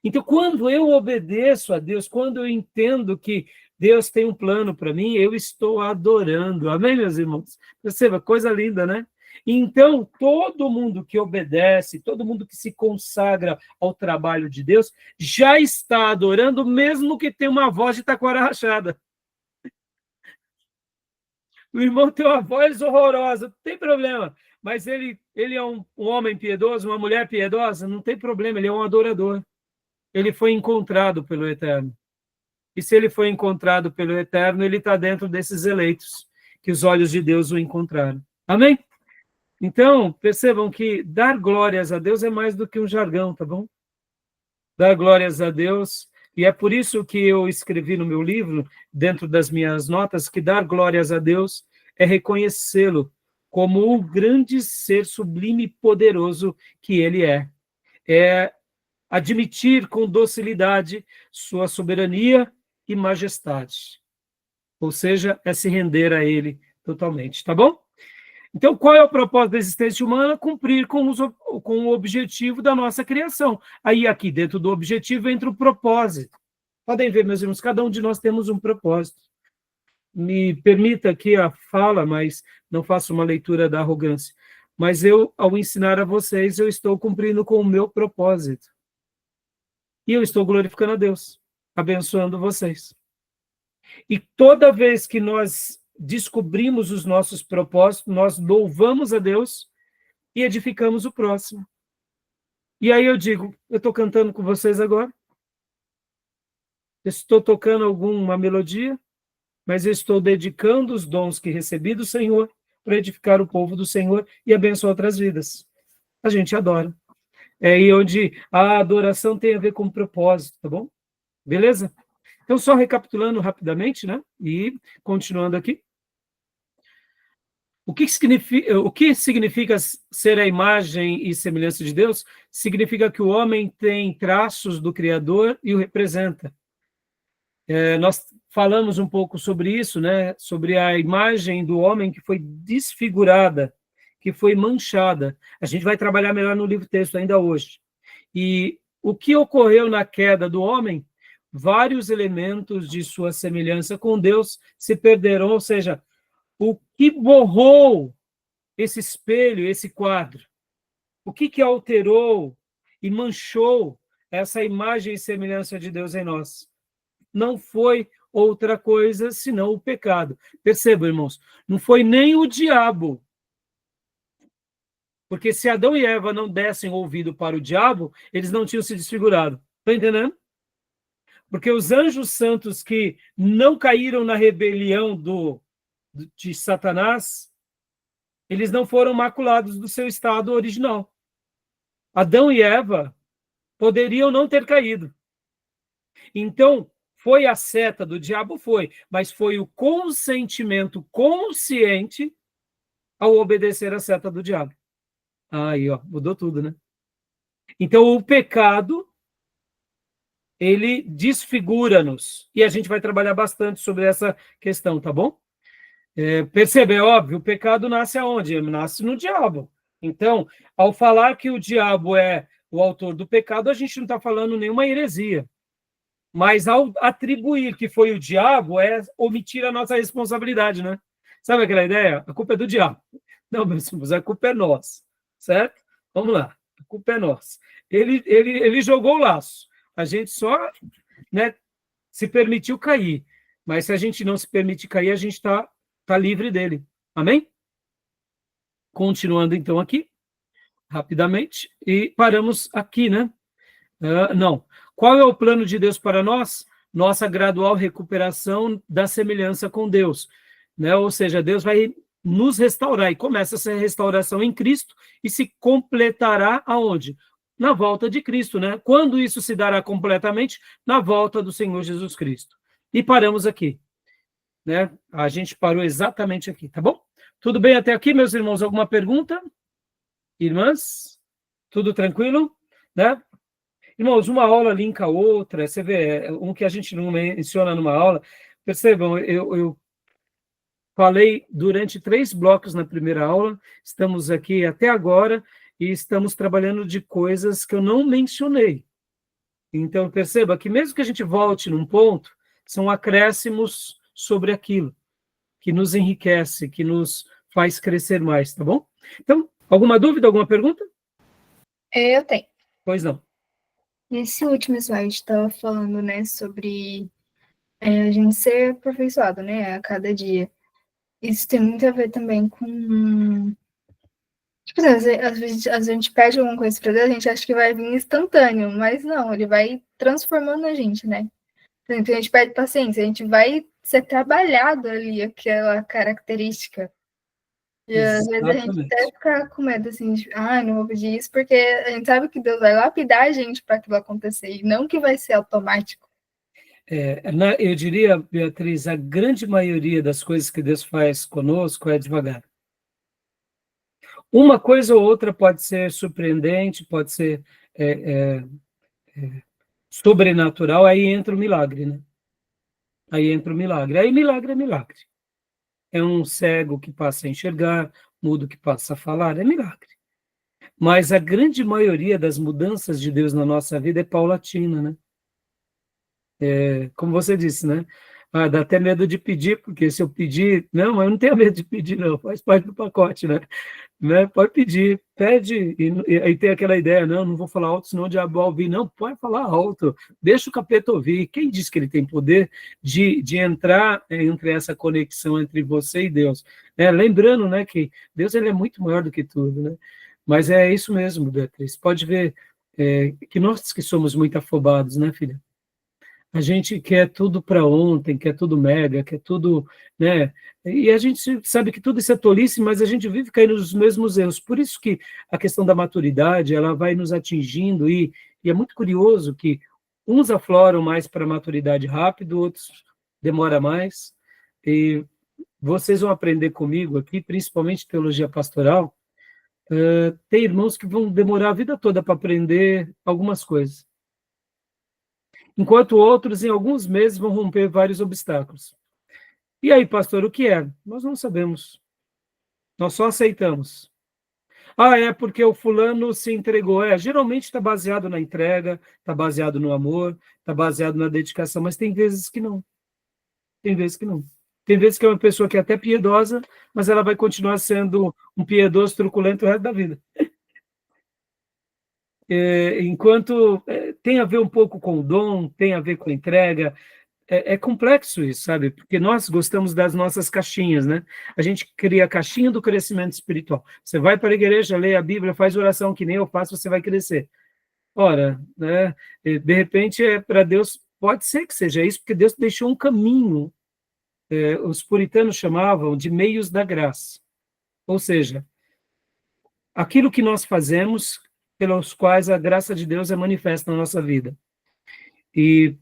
Então, quando eu obedeço a Deus, quando eu entendo que Deus tem um plano para mim, eu estou adorando. Amém, meus irmãos? Perceba, coisa linda, né? Então, todo mundo que obedece, todo mundo que se consagra ao trabalho de Deus, já está adorando, mesmo que tenha uma voz de taquara rachada. O irmão tem uma voz horrorosa, não tem problema. Mas ele é um homem piedoso, uma mulher piedosa, não tem problema, ele é um adorador. Ele foi encontrado pelo Eterno. E se ele foi encontrado pelo Eterno, ele está dentro desses eleitos, que os olhos de Deus o encontraram. Amém? Então, percebam que dar glórias a Deus é mais do que um jargão, tá bom? Dar glórias a Deus, e é por isso que eu escrevi no meu livro, dentro das minhas notas, que dar glórias a Deus é reconhecê-lo como o grande ser sublime e poderoso que ele é. É admitir com docilidade sua soberania e majestade. Ou seja, é se render a ele totalmente, tá bom? Então, qual é o propósito da existência humana? Cumprir com o objetivo da nossa criação. Aí, aqui dentro do objetivo, entra o propósito. Podem ver, meus irmãos, cada um de nós temos um propósito. Me permita aqui a fala, mas não faço uma leitura da arrogância. Mas eu, ao ensinar a vocês, eu estou cumprindo com o meu propósito. E eu estou glorificando a Deus, abençoando vocês. E toda vez que nós descobrimos os nossos propósitos, nós louvamos a Deus e edificamos o próximo. E aí eu digo, eu estou cantando com vocês agora, estou tocando alguma melodia, mas eu estou dedicando os dons que recebi do Senhor para edificar o povo do Senhor e abençoar outras vidas. A gente adora. É aí onde a adoração tem a ver com propósito, tá bom? Beleza? Então, só recapitulando rapidamente, né? E continuando aqui. O que significa ser a imagem e semelhança de Deus? Significa que o homem tem traços do Criador e o representa. Nós falamos um pouco sobre isso, né? Sobre a imagem do homem que foi desfigurada, que foi manchada. A gente vai trabalhar melhor no livro-texto ainda hoje. E o que ocorreu na queda do homem? Vários elementos de sua semelhança com Deus se perderam, ou seja, o que borrou esse espelho, esse quadro? O que alterou e manchou essa imagem e semelhança de Deus em nós? Não foi outra coisa senão o pecado. Percebam, irmãos, não foi nem o diabo. Porque se Adão e Eva não dessem ouvido para o diabo, eles não tinham se desfigurado. Está entendendo? Porque os anjos santos que não caíram na rebelião de Satanás, eles não foram maculados do seu estado original. Adão e Eva poderiam não ter caído. Então, foi a seta do diabo? Foi, mas foi o consentimento consciente ao obedecer a seta do diabo. Aí, ó, mudou tudo, né? Então, o pecado, ele desfigura-nos. E a gente vai trabalhar bastante sobre essa questão, tá bom? Percebe, é óbvio, o pecado nasce aonde? Nasce no diabo. Então, ao falar que o diabo é o autor do pecado, a gente não está falando nenhuma heresia. Mas ao atribuir que foi o diabo, é omitir a nossa responsabilidade, né? Sabe aquela ideia? A culpa é do diabo. Não, meus irmãos, a culpa é nossa, certo? Vamos lá, a culpa é nossa. Ele jogou o laço. A gente só, né, se permitiu cair. Mas se a gente não se permite cair, a gente está livre dele. Amém? Continuando, então, aqui, rapidamente. E paramos aqui, né? Não. Qual é o plano de Deus para nós? Nossa gradual recuperação da semelhança com Deus, né? Ou seja, Deus vai nos restaurar, e começa essa restauração em Cristo, e se completará aonde? Na volta de Cristo, né? Quando isso se dará completamente? Na volta do Senhor Jesus Cristo. E paramos aqui, né? A gente parou exatamente aqui, tá bom? Tudo bem até aqui, meus irmãos? Alguma pergunta? Irmãs? Tudo tranquilo? Né? Irmãos, uma aula linka a outra, você vê, um que a gente não menciona numa aula. Percebam, eu falei durante 3 blocos na primeira aula, estamos aqui até agora e estamos trabalhando de coisas que eu não mencionei. Então, perceba que mesmo que a gente volte num ponto, são acréscimos sobre aquilo, que nos enriquece, que nos faz crescer mais, tá bom? Então, alguma dúvida, alguma pergunta? Eu tenho. Pois não. Nesse último slide estava falando, né, sobre a gente ser aperfeiçoado, né, a cada dia. Isso tem muito a ver também com... Tipo assim, às vezes a gente pede alguma coisa para Deus, a gente acha que vai vir instantâneo, mas não, ele vai transformando a gente, né? Então a gente pede paciência, a gente vai ser trabalhado ali, aquela característica. E às vezes a gente até fica com medo, assim, de, não vou pedir isso, porque a gente sabe que Deus vai lapidar a gente para aquilo acontecer, e não que vai ser automático. Eu diria, Beatriz, a grande maioria das coisas que Deus faz conosco é devagar. Uma coisa ou outra pode ser surpreendente, pode ser sobrenatural, aí entra o milagre, né? Aí entra o milagre. Aí milagre é milagre. É um cego que passa a enxergar, mudo que passa a falar, é milagre. Mas a grande maioria das mudanças de Deus na nossa vida é paulatina, né? Como você disse, né? Dá até medo de pedir, porque se eu pedir... Não, mas eu não tenho medo de pedir, não. Faz parte do pacote, né? Pode pedir, pede. E aí tem aquela ideia, não vou falar alto, senão o diabo vai ouvir. Não, pode falar alto. Deixa o capeta ouvir. Quem diz que ele tem poder de entrar entre essa conexão entre você e Deus? Lembrando, né, que Deus ele é muito maior do que tudo, né? Mas é isso mesmo, Beatriz. Pode ver que nós que somos muito afobados, né, filha? A gente quer tudo para ontem, quer tudo mega, quer tudo, né? E a gente sabe que tudo isso é tolice, mas a gente vive caindo nos mesmos erros. Por isso que a questão da maturidade, ela vai nos atingindo e é muito curioso que Uns afloram mais para a maturidade rápido, outros demora mais. E vocês vão aprender comigo aqui, principalmente teologia pastoral. Tem irmãos que vão demorar a vida toda para aprender algumas coisas, enquanto outros, em alguns meses, vão romper vários obstáculos. E aí, pastor, o que é? Nós não sabemos. Nós só aceitamos. É porque o fulano se entregou. Geralmente está baseado na entrega, está baseado no amor, está baseado na dedicação, mas tem vezes que não. Tem vezes que não. Tem vezes que é uma pessoa que é até piedosa, mas ela vai continuar sendo um piedoso truculento o resto da vida. Enquanto tem a ver um pouco com o dom, tem a ver com a entrega, é complexo isso, sabe? Porque nós gostamos das nossas caixinhas, né? A gente cria a caixinha do crescimento espiritual. Você vai para a igreja, lê a Bíblia, faz oração que nem eu faço, você vai crescer. Ora, né? De repente, para Deus, pode ser que seja isso, porque Deus deixou um caminho. Os puritanos chamavam de meios da graça. Ou seja, aquilo que nós fazemos, pelos quais a graça de Deus é manifesta na nossa vida. E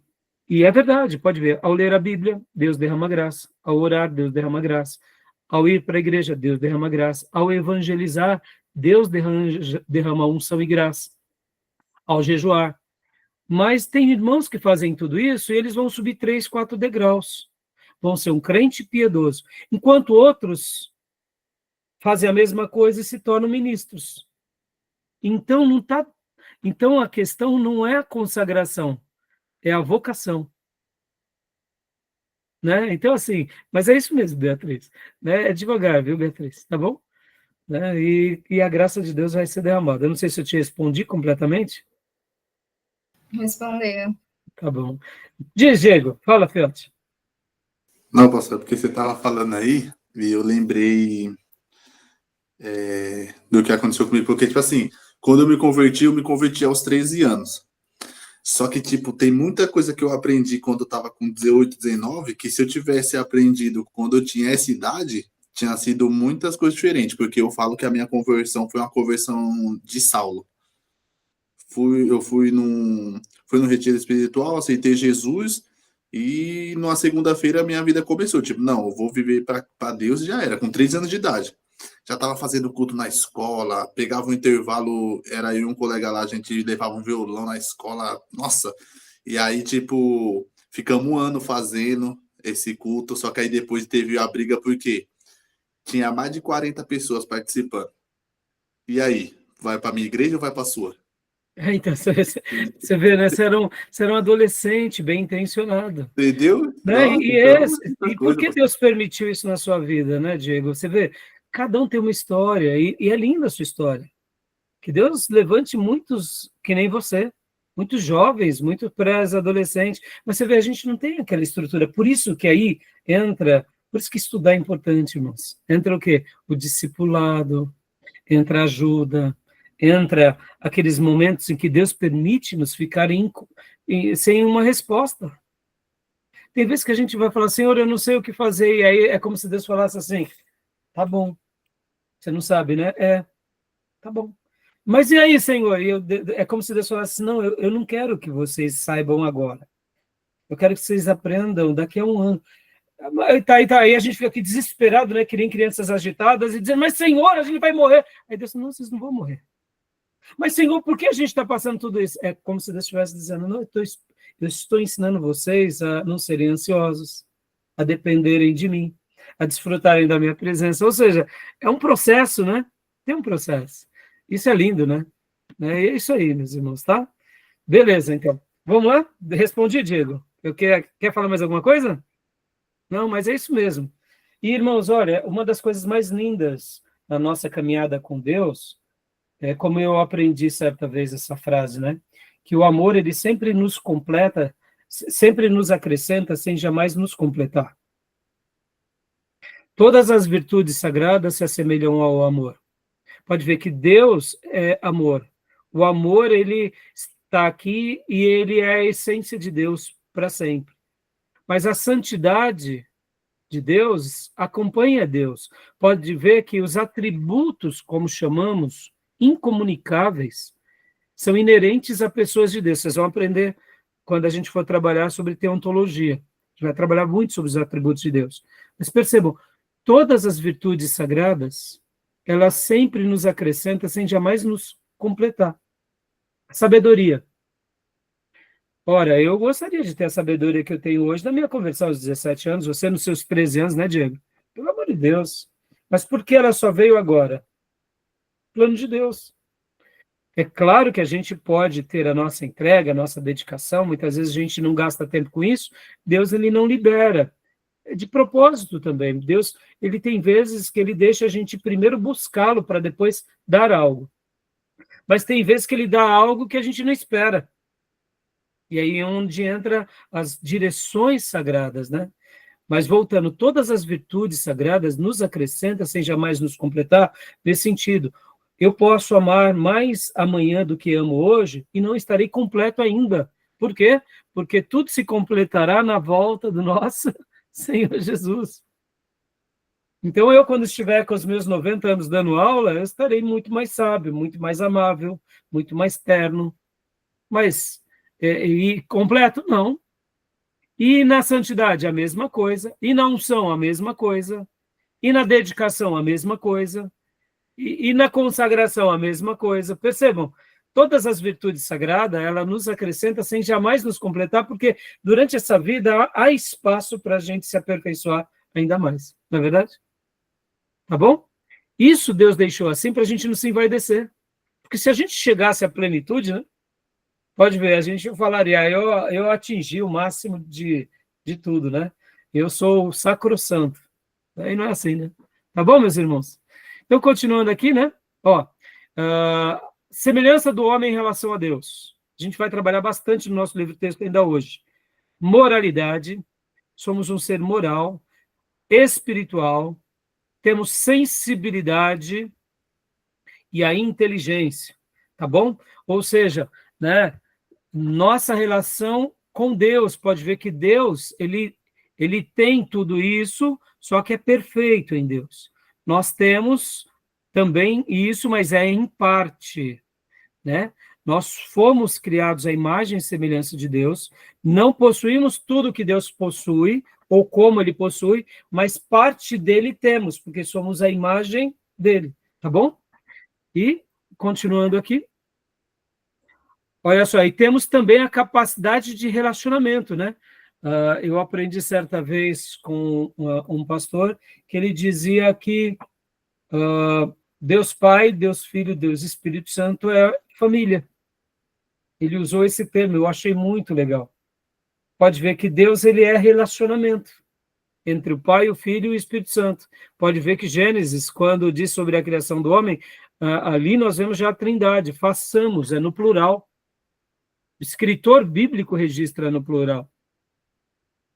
é verdade, pode ver. Ao ler a Bíblia, Deus derrama graça. Ao orar, Deus derrama graça. Ao ir para a igreja, Deus derrama graça. Ao evangelizar, Deus derrama unção e graça. Ao jejuar. Mas tem irmãos que fazem tudo isso e eles vão subir 3, 4 degraus. Vão ser um crente piedoso. Enquanto outros fazem a mesma coisa e se tornam ministros. Então a questão não é a consagração, é a vocação. Né? Então, assim, mas é isso mesmo, Beatriz. Né? É devagar, viu, Beatriz? Tá bom? Né? E a graça de Deus vai ser derramada. Eu não sei se eu te respondi completamente. Respondeu. Tá bom. Diz, Diego. Fala, Fiote. Não, pastor, porque você estava falando aí e eu lembrei do que aconteceu comigo. Porque, tipo assim, quando eu me converti aos 13 anos. Só que, tipo, tem muita coisa que eu aprendi quando eu estava com 18, 19, que se eu tivesse aprendido quando eu tinha essa idade, tinha sido muitas coisas diferentes. Porque eu falo que a minha conversão foi uma conversão de Saulo. Eu fui num retiro espiritual, aceitei Jesus. E numa segunda-feira a minha vida começou. Tipo, não, eu vou viver para Deus e já era. Com 3 anos de idade. Já estava fazendo culto na escola, pegava um intervalo, era eu e um colega lá, a gente levava um violão na escola. Nossa! E aí, tipo, ficamos 1 ano fazendo esse culto, só que aí depois teve a briga porque tinha mais de 40 pessoas participando. E aí? Vai para minha igreja ou vai para a sua? Então, você vê, né? Você era um adolescente bem intencionado. Entendeu? Né? Nossa, E por que Deus permitiu isso na sua vida, né, Diego? Você vê, cada um tem uma história, e é linda a sua história. Que Deus levante muitos que nem você, muitos jovens, muitos pré-adolescentes, mas você vê, a gente não tem aquela estrutura. Por isso que aí entra, por isso que estudar é importante, irmãos. Entra o quê? O discipulado, entra a ajuda, entra aqueles momentos em que Deus permite nos ficar sem uma resposta. Tem vezes que a gente vai falar, Senhor, eu não sei o que fazer, e aí é como se Deus falasse assim, tá bom, você não sabe, né? Tá bom. Mas e aí, Senhor? É como se Deus falasse, não, eu não quero que vocês saibam agora. Eu quero que vocês aprendam daqui a 1 ano. Aí a gente fica aqui desesperado, né? Que nem crianças agitadas, e dizendo, mas Senhor, a gente vai morrer. Aí Deus, não, vocês não vão morrer. Mas Senhor, por que a gente está passando tudo isso? É como se Deus estivesse dizendo, não, eu estou ensinando vocês a não serem ansiosos, a dependerem de mim, a desfrutarem da minha presença. Ou seja, é um processo, né? Tem um processo. Isso é lindo, né? É isso aí, meus irmãos, tá? Beleza, então. Vamos lá? Respondi, Diego. Quer falar mais alguma coisa? Não, mas é isso mesmo. E, irmãos, olha, uma das coisas mais lindas na nossa caminhada com Deus, como eu aprendi certa vez essa frase, né? Que o amor, ele sempre nos completa, sempre nos acrescenta, sem jamais nos completar. Todas as virtudes sagradas se assemelham ao amor. Pode ver que Deus é amor. O amor, ele está aqui e ele é a essência de Deus para sempre. Mas a santidade de Deus acompanha Deus. Pode ver que os atributos, como chamamos, incomunicáveis, são inerentes a pessoas de Deus. Vocês vão aprender quando a gente for trabalhar sobre teontologia. A gente vai trabalhar muito sobre os atributos de Deus. Mas percebam, todas as virtudes sagradas, elas sempre nos acrescentam sem jamais nos completar. Sabedoria. Ora, eu gostaria de ter a sabedoria que eu tenho hoje na minha conversão aos 17 anos, você nos seus 13 anos, né, Diego? Pelo amor de Deus. Mas por que ela só veio agora? Plano de Deus. É claro que a gente pode ter a nossa entrega, a nossa dedicação, muitas vezes a gente não gasta tempo com isso, Deus ele não libera. É de propósito também. Deus, ele tem vezes que ele deixa a gente primeiro buscá-lo para depois dar algo. Mas tem vezes que ele dá algo que a gente não espera. E aí é onde entra as direções sagradas, né? Mas voltando, todas as virtudes sagradas nos acrescentam sem jamais nos completar, nesse sentido. Eu posso amar mais amanhã do que amo hoje e não estarei completo ainda. Por quê? Porque tudo se completará na volta do nosso Senhor Jesus. Então, eu, quando estiver com os meus 90 anos dando aula, eu estarei muito mais sábio, muito mais amável, muito mais terno. Mas, e completo? Não. E na santidade, a mesma coisa. E na unção, a mesma coisa. E na dedicação, a mesma coisa. E na consagração, a mesma coisa. Percebam, todas as virtudes sagradas, ela nos acrescenta sem jamais nos completar, porque durante essa vida há espaço para a gente se aperfeiçoar ainda mais. Não é verdade? Tá bom? Isso Deus deixou assim para a gente não se envaidecer. Porque se a gente chegasse à plenitude, né? Pode ver, a gente falaria, eu atingi o máximo de tudo, né? Eu sou o sacrossanto. Aí não é assim, né? Tá bom, meus irmãos? Então, continuando aqui, né? Ó, semelhança do homem em relação a Deus. A gente vai trabalhar bastante no nosso livro-texto ainda hoje. Moralidade. Somos um ser moral, espiritual, temos sensibilidade e a inteligência, tá bom? Ou seja, né, nossa relação com Deus, pode ver que Deus, ele tem tudo isso, só que é perfeito em Deus. Nós temos também isso, mas é em parte, né? Nós fomos criados à imagem e semelhança de Deus, não possuímos tudo que Deus possui, ou como ele possui, mas parte dele temos, porque somos a imagem dele, tá bom? E, continuando aqui, olha só, e temos também a capacidade de relacionamento, né? Eu aprendi certa vez com um pastor que ele dizia que Deus Pai, Deus Filho, Deus Espírito Santo é família. Ele usou esse termo, eu achei muito legal. Pode ver que Deus ele é relacionamento entre o Pai, o Filho e o Espírito Santo. Pode ver que Gênesis, quando diz sobre a criação do homem, ali nós vemos já a trindade, façamos, é no plural. O escritor bíblico registra no plural.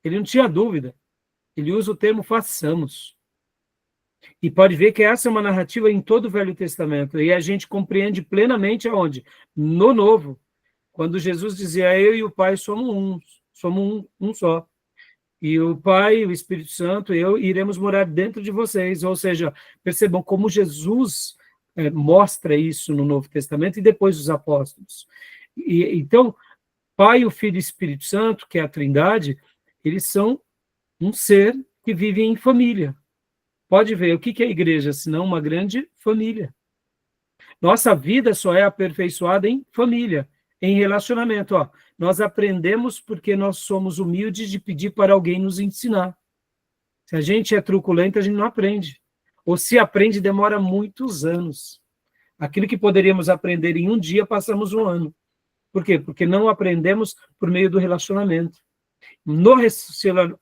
Ele não tinha dúvida. Ele usa o termo façamos. E pode ver que essa é uma narrativa em todo o Velho Testamento. E a gente compreende plenamente aonde? No Novo. Quando Jesus dizia, eu e o Pai somos um só. E o Pai, o Espírito Santo, eu iremos morar dentro de vocês. Ou seja, percebam como Jesus mostra isso no Novo Testamento e depois os apóstolos. Então, Pai, o Filho e o Espírito Santo, que é a Trindade, eles são um ser que vive em família. Pode ver, o que é a igreja, senão uma grande família. Nossa vida só é aperfeiçoada em família, em relacionamento. Ó, nós aprendemos porque nós somos humildes de pedir para alguém nos ensinar. Se a gente é truculento, a gente não aprende. Ou se aprende, demora muitos anos. Aquilo que poderíamos aprender em um dia, passamos um ano. Por quê? Porque não aprendemos por meio do relacionamento. No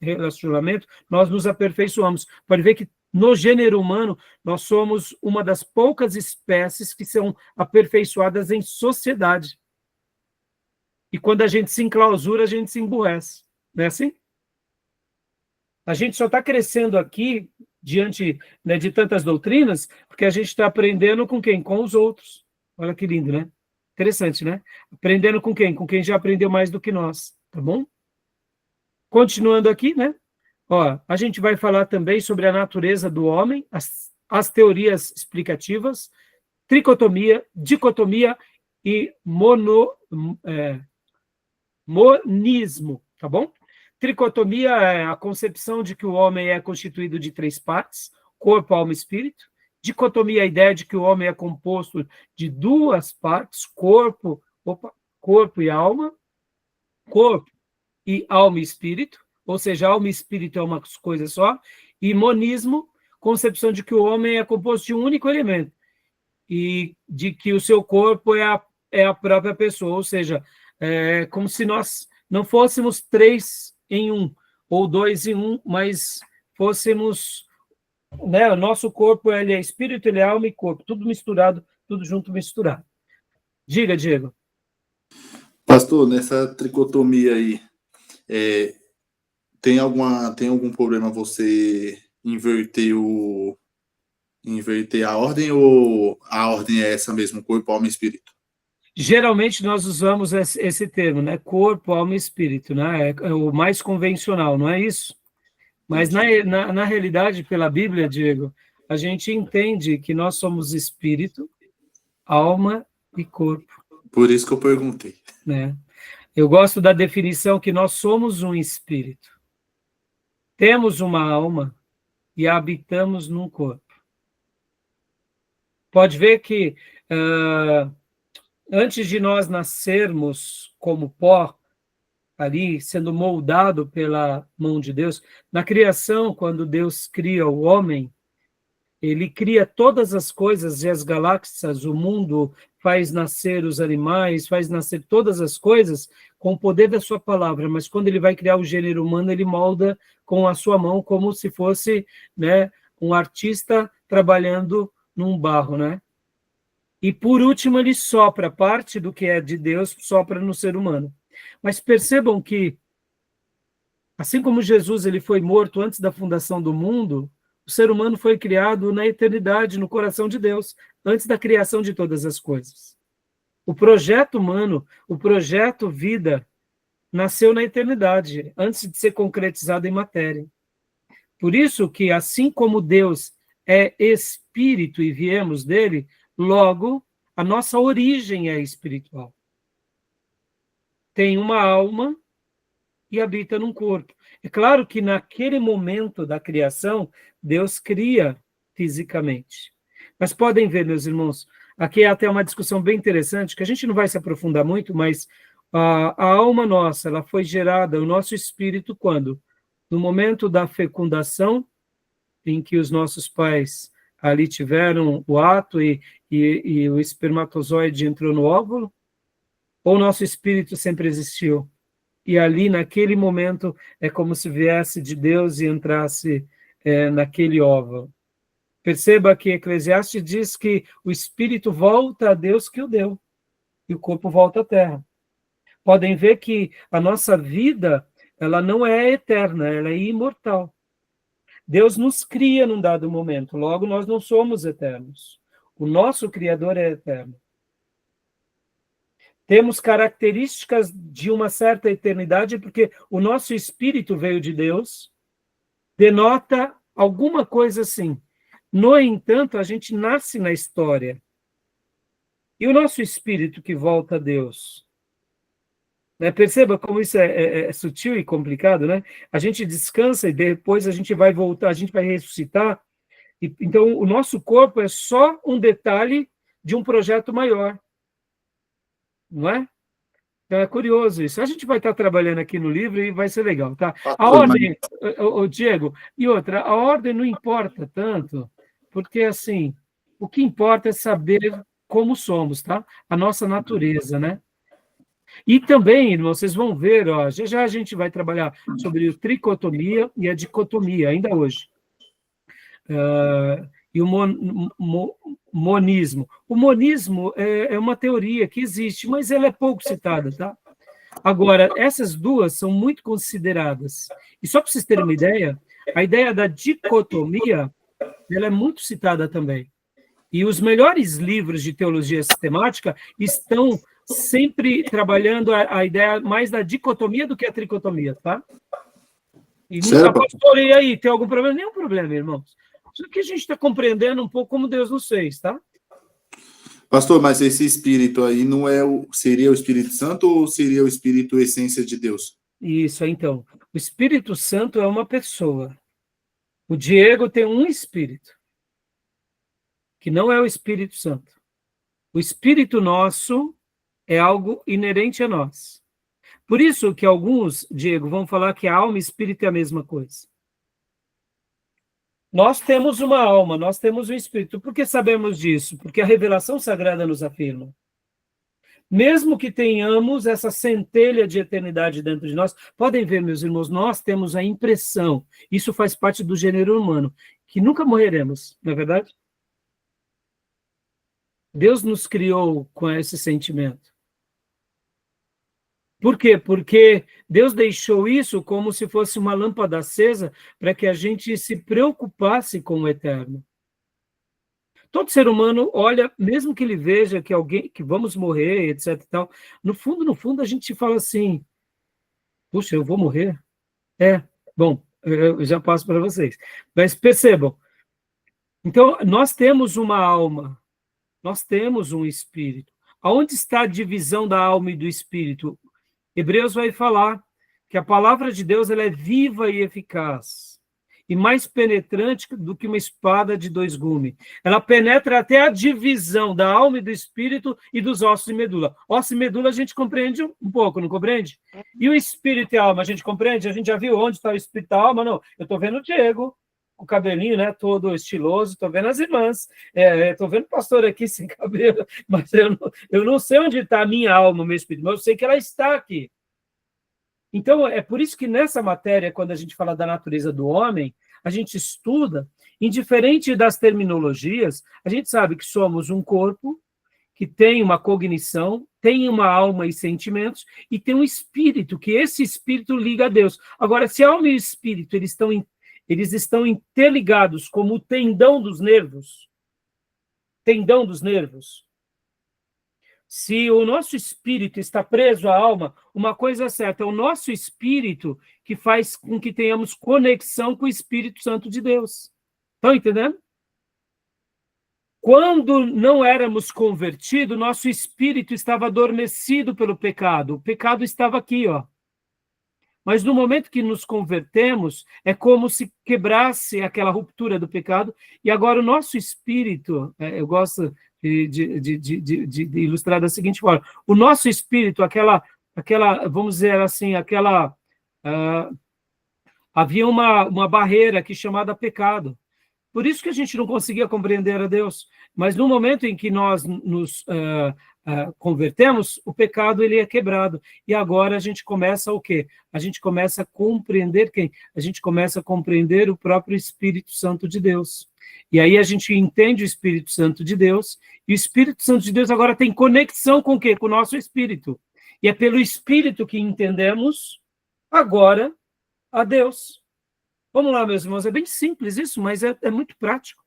relacionamento, nós nos aperfeiçoamos. Pode ver que no gênero humano, nós somos uma das poucas espécies que são aperfeiçoadas em sociedade. E quando a gente se enclausura, a gente se emburrece. Não é assim? A gente só está crescendo aqui, diante, né, de tantas doutrinas, porque a gente está aprendendo com quem? Com os outros. Olha que lindo, né? Interessante, né? Aprendendo com quem? Com quem já aprendeu mais do que nós, tá bom? Continuando aqui, né? Ó, a gente vai falar também sobre a natureza do homem, as teorias explicativas, tricotomia, dicotomia e Monismo, tá bom? Tricotomia é a concepção de que o homem é constituído de 3 partes, corpo, alma e espírito. Dicotomia é a ideia de que o homem é composto de 2 partes, corpo e alma, corpo e alma e espírito, ou seja, alma e espírito é uma coisa só. E monismo, concepção de que o homem é composto de um único elemento, e de que o seu corpo é a própria pessoa, ou seja, é como se nós não fôssemos 3 em 1, ou 2 em 1, mas fôssemos, né, o nosso corpo ele é espírito, ele é alma e corpo, tudo misturado, tudo junto misturado. Diga, Diego. Pastor, nessa tricotomia aí, tem algum problema você inverter a ordem, ou a ordem é essa mesmo, corpo, alma e espírito? Geralmente nós usamos esse termo, né? Corpo, alma e espírito, né? É o mais convencional, não é isso? Mas na realidade, pela Bíblia, Diego, a gente entende que nós somos espírito, alma e corpo. Por isso que eu perguntei. Né? Eu gosto da definição que nós somos um espírito. Temos uma alma e habitamos num corpo. Pode ver que antes de nós nascermos como pó, ali sendo moldado pela mão de Deus, na criação, quando Deus cria o homem, ele cria todas as coisas e as galáxias, o mundo, faz nascer os animais, faz nascer todas as coisas com o poder da sua palavra, mas quando ele vai criar o gênero humano, ele molda com a sua mão, como se fosse, né, um artista trabalhando num barro, né? E, por último, ele sopra parte do que é de Deus, sopra no ser humano. Mas percebam que, assim como Jesus ele foi morto antes da fundação do mundo, o ser humano foi criado na eternidade, no coração de Deus, antes da criação de todas as coisas. O projeto humano, o projeto vida, nasceu na eternidade, antes de ser concretizado em matéria. Por isso que, assim como Deus é espírito e viemos dele, logo, a nossa origem é espiritual. Tem uma alma e habita num corpo. É claro que naquele momento da criação, Deus cria fisicamente. Mas podem ver, meus irmãos, aqui é até uma discussão bem interessante, que a gente não vai se aprofundar muito, mas a alma nossa, ela foi gerada, o nosso espírito, quando? No momento da fecundação, em que os nossos pais ali tiveram o ato e o espermatozoide entrou no óvulo, ou o nosso espírito sempre existiu? E ali, naquele momento, é como se viesse de Deus e entrasse naquele óvulo. Perceba que Eclesiastes diz que o espírito volta a Deus que o deu, e o corpo volta à terra. Podem ver que a nossa vida, ela não é eterna, ela é imortal. Deus nos cria num dado momento, logo nós não somos eternos. O nosso Criador é eterno. Temos características de uma certa eternidade, porque o nosso espírito veio de Deus, denota alguma coisa assim. No entanto, a gente nasce na história. E o nosso espírito que volta a Deus? Né? Perceba como isso é sutil e complicado, né? A gente descansa e depois a gente vai voltar, a gente vai ressuscitar. Então, o nosso corpo é só um detalhe de um projeto maior. Não é? Então, é curioso isso. A gente vai estar trabalhando aqui no livro e vai ser legal, tá? A ordem, Diego, e outra, a ordem não importa tanto, porque, assim, o que importa é saber como somos, tá? A nossa natureza, né? E também, irmão, vocês vão ver, ó, já a gente vai trabalhar sobre a tricotomia e a dicotomia, ainda hoje. E o monismo. O monismo é uma teoria que existe, mas ela é pouco citada, tá? Agora, essas duas são muito consideradas. E só para vocês terem uma ideia, a ideia da dicotomia, ela é muito citada também. E os melhores livros de teologia sistemática estão sempre trabalhando a ideia mais da dicotomia do que a tricotomia, tá? E nunca, pastor, e aí, tem algum problema? Nenhum problema, irmãos. Só que a gente está compreendendo um pouco como Deus nos fez, tá? Pastor, mas esse espírito aí não é seria o Espírito Santo ou seria o Espírito essência de Deus? Isso, então. O Espírito Santo é uma pessoa. O Diego tem um espírito, que não é o Espírito Santo. O espírito nosso é algo inerente a nós. Por isso que alguns, Diego, vão falar que a alma e espírito é a mesma coisa. Nós temos uma alma, nós temos um espírito. Por que sabemos disso? Porque a revelação sagrada nos afirma. Mesmo que tenhamos essa centelha de eternidade dentro de nós, podem ver, meus irmãos, nós temos a impressão, isso faz parte do gênero humano, que nunca morreremos, não é verdade? Deus nos criou com esse sentimento. Por quê? Porque Deus deixou isso como se fosse uma lâmpada acesa para que a gente se preocupasse com o eterno. Todo ser humano olha, mesmo que ele veja que alguém, que vamos morrer, etc. E tal, no fundo, a gente fala assim: puxa, eu vou morrer? Bom, eu já passo para vocês. Mas percebam, então, nós temos uma alma, nós temos um espírito. Aonde está a divisão da alma e do espírito? Hebreus vai falar que a palavra de Deus ela é viva e eficaz, e mais penetrante do que uma espada de dois gumes. Ela penetra até a divisão da alma e do espírito e dos ossos e medula. Ossos e medula a gente compreende um pouco, não compreende? E o espírito e a alma, a gente compreende? A gente já viu onde está o espírito e a alma? Não, eu estou vendo o Diego, com o cabelinho, né, todo estiloso, estou vendo as irmãs, estou vendo o pastor aqui sem cabelo, mas eu não sei onde está a minha alma, o meu espírito, mas eu sei que ela está aqui. Então, é por isso que nessa matéria, quando a gente fala da natureza do homem, a gente estuda, indiferente das terminologias, a gente sabe que somos um corpo que tem uma cognição, tem uma alma e sentimentos, e tem um espírito, que esse espírito liga a Deus. Agora, se a alma e o espírito eles estão interligados como o tendão dos nervos, se o nosso espírito está preso à alma, uma coisa é certa, é o nosso espírito que faz com que tenhamos conexão com o Espírito Santo de Deus. Estão entendendo? Quando não éramos convertidos, nosso espírito estava adormecido pelo pecado. O pecado estava aqui, ó. Mas no momento que nos convertemos, é como se quebrasse aquela ruptura do pecado, e agora o nosso espírito, eu gosto de ilustrar da seguinte forma, o nosso espírito, aquela vamos dizer assim, havia uma barreira aqui chamada pecado. Por isso que a gente não conseguia compreender a Deus. Mas no momento em que nós nos convertemos, o pecado ele é quebrado. E agora a gente começa o quê? A gente começa a compreender quem? A gente começa a compreender o próprio Espírito Santo de Deus. E aí a gente entende o Espírito Santo de Deus, e o Espírito Santo de Deus agora tem conexão com o quê? Com o nosso espírito. E é pelo Espírito que entendemos agora a Deus. Vamos lá, meus irmãos, é bem simples isso, mas é muito prático.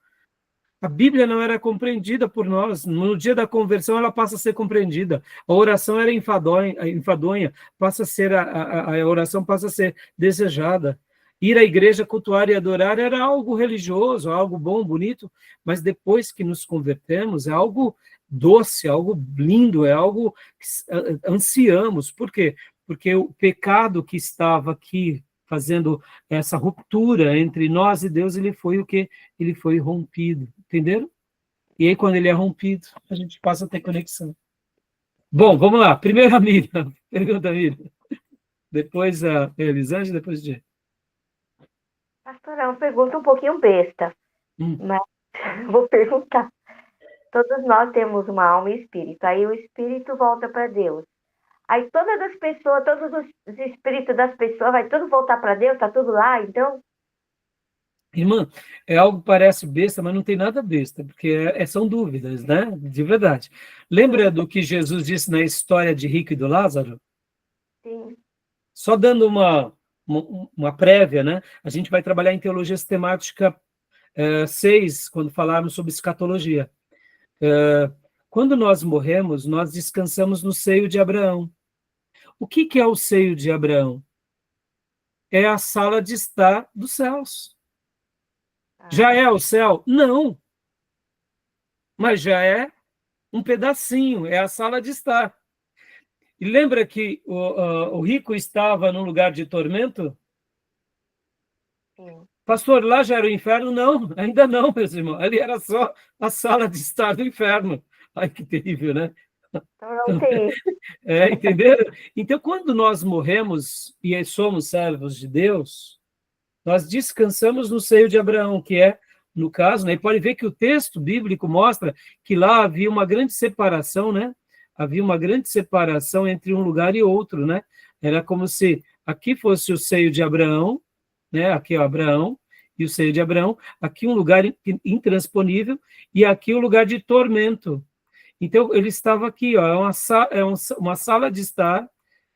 A Bíblia não era compreendida por nós. No dia da conversão, ela passa a ser compreendida. A oração era enfadonha, passa a ser a oração passa a ser desejada. Ir à igreja, cultuar e adorar era algo religioso, algo bom, bonito, mas depois que nos convertemos, é algo doce, algo lindo, é algo que ansiamos. Por quê? Porque o pecado que estava aqui fazendo essa ruptura entre nós e Deus, ele foi o quê? Ele foi rompido, entenderam? E aí, quando ele é rompido, a gente passa a ter conexão. Bom, vamos lá. Primeiro a Miriam. Pergunta, Miriam. Depois a Elisângela, depois o Diego. Pastor, é uma pergunta um pouquinho besta, mas vou perguntar. Todos nós temos uma alma e espírito, aí o espírito volta para Deus. Aí todas as pessoas, todos os espíritos das pessoas, vai tudo voltar para Deus, tá tudo lá, então? Irmã, é algo que parece besta, mas não tem nada besta, porque são dúvidas, né? De verdade. Lembra do que Jesus disse na história de Rico e do Lázaro? Sim. Só dando uma prévia, né? A gente vai trabalhar em teologia sistemática 6, quando falarmos sobre escatologia. Quando nós morremos, nós descansamos no seio de Abraão. O que é o seio de Abraão? É a sala de estar dos céus. Já é o céu? Não. Mas já é um pedacinho, é a sala de estar. E lembra que o rico estava num lugar de tormento? Sim. Pastor, lá já era o inferno? Não, ainda não, meus irmãos. Ali era só a sala de estar do inferno. Ai, que terrível, né? Então não tem. Entenderam? Então, quando nós morremos e somos servos de Deus, nós descansamos no seio de Abraão, que é, no caso, né? E pode ver que o texto bíblico mostra que lá havia uma grande separação, né? Havia uma grande separação entre um lugar e outro, né? Era como se aqui fosse o seio de Abraão, né? Aqui é Abraão e o seio de Abraão, aqui um lugar intransponível e aqui o lugar de tormento. Então, ele estava aqui, ó, uma sala de estar,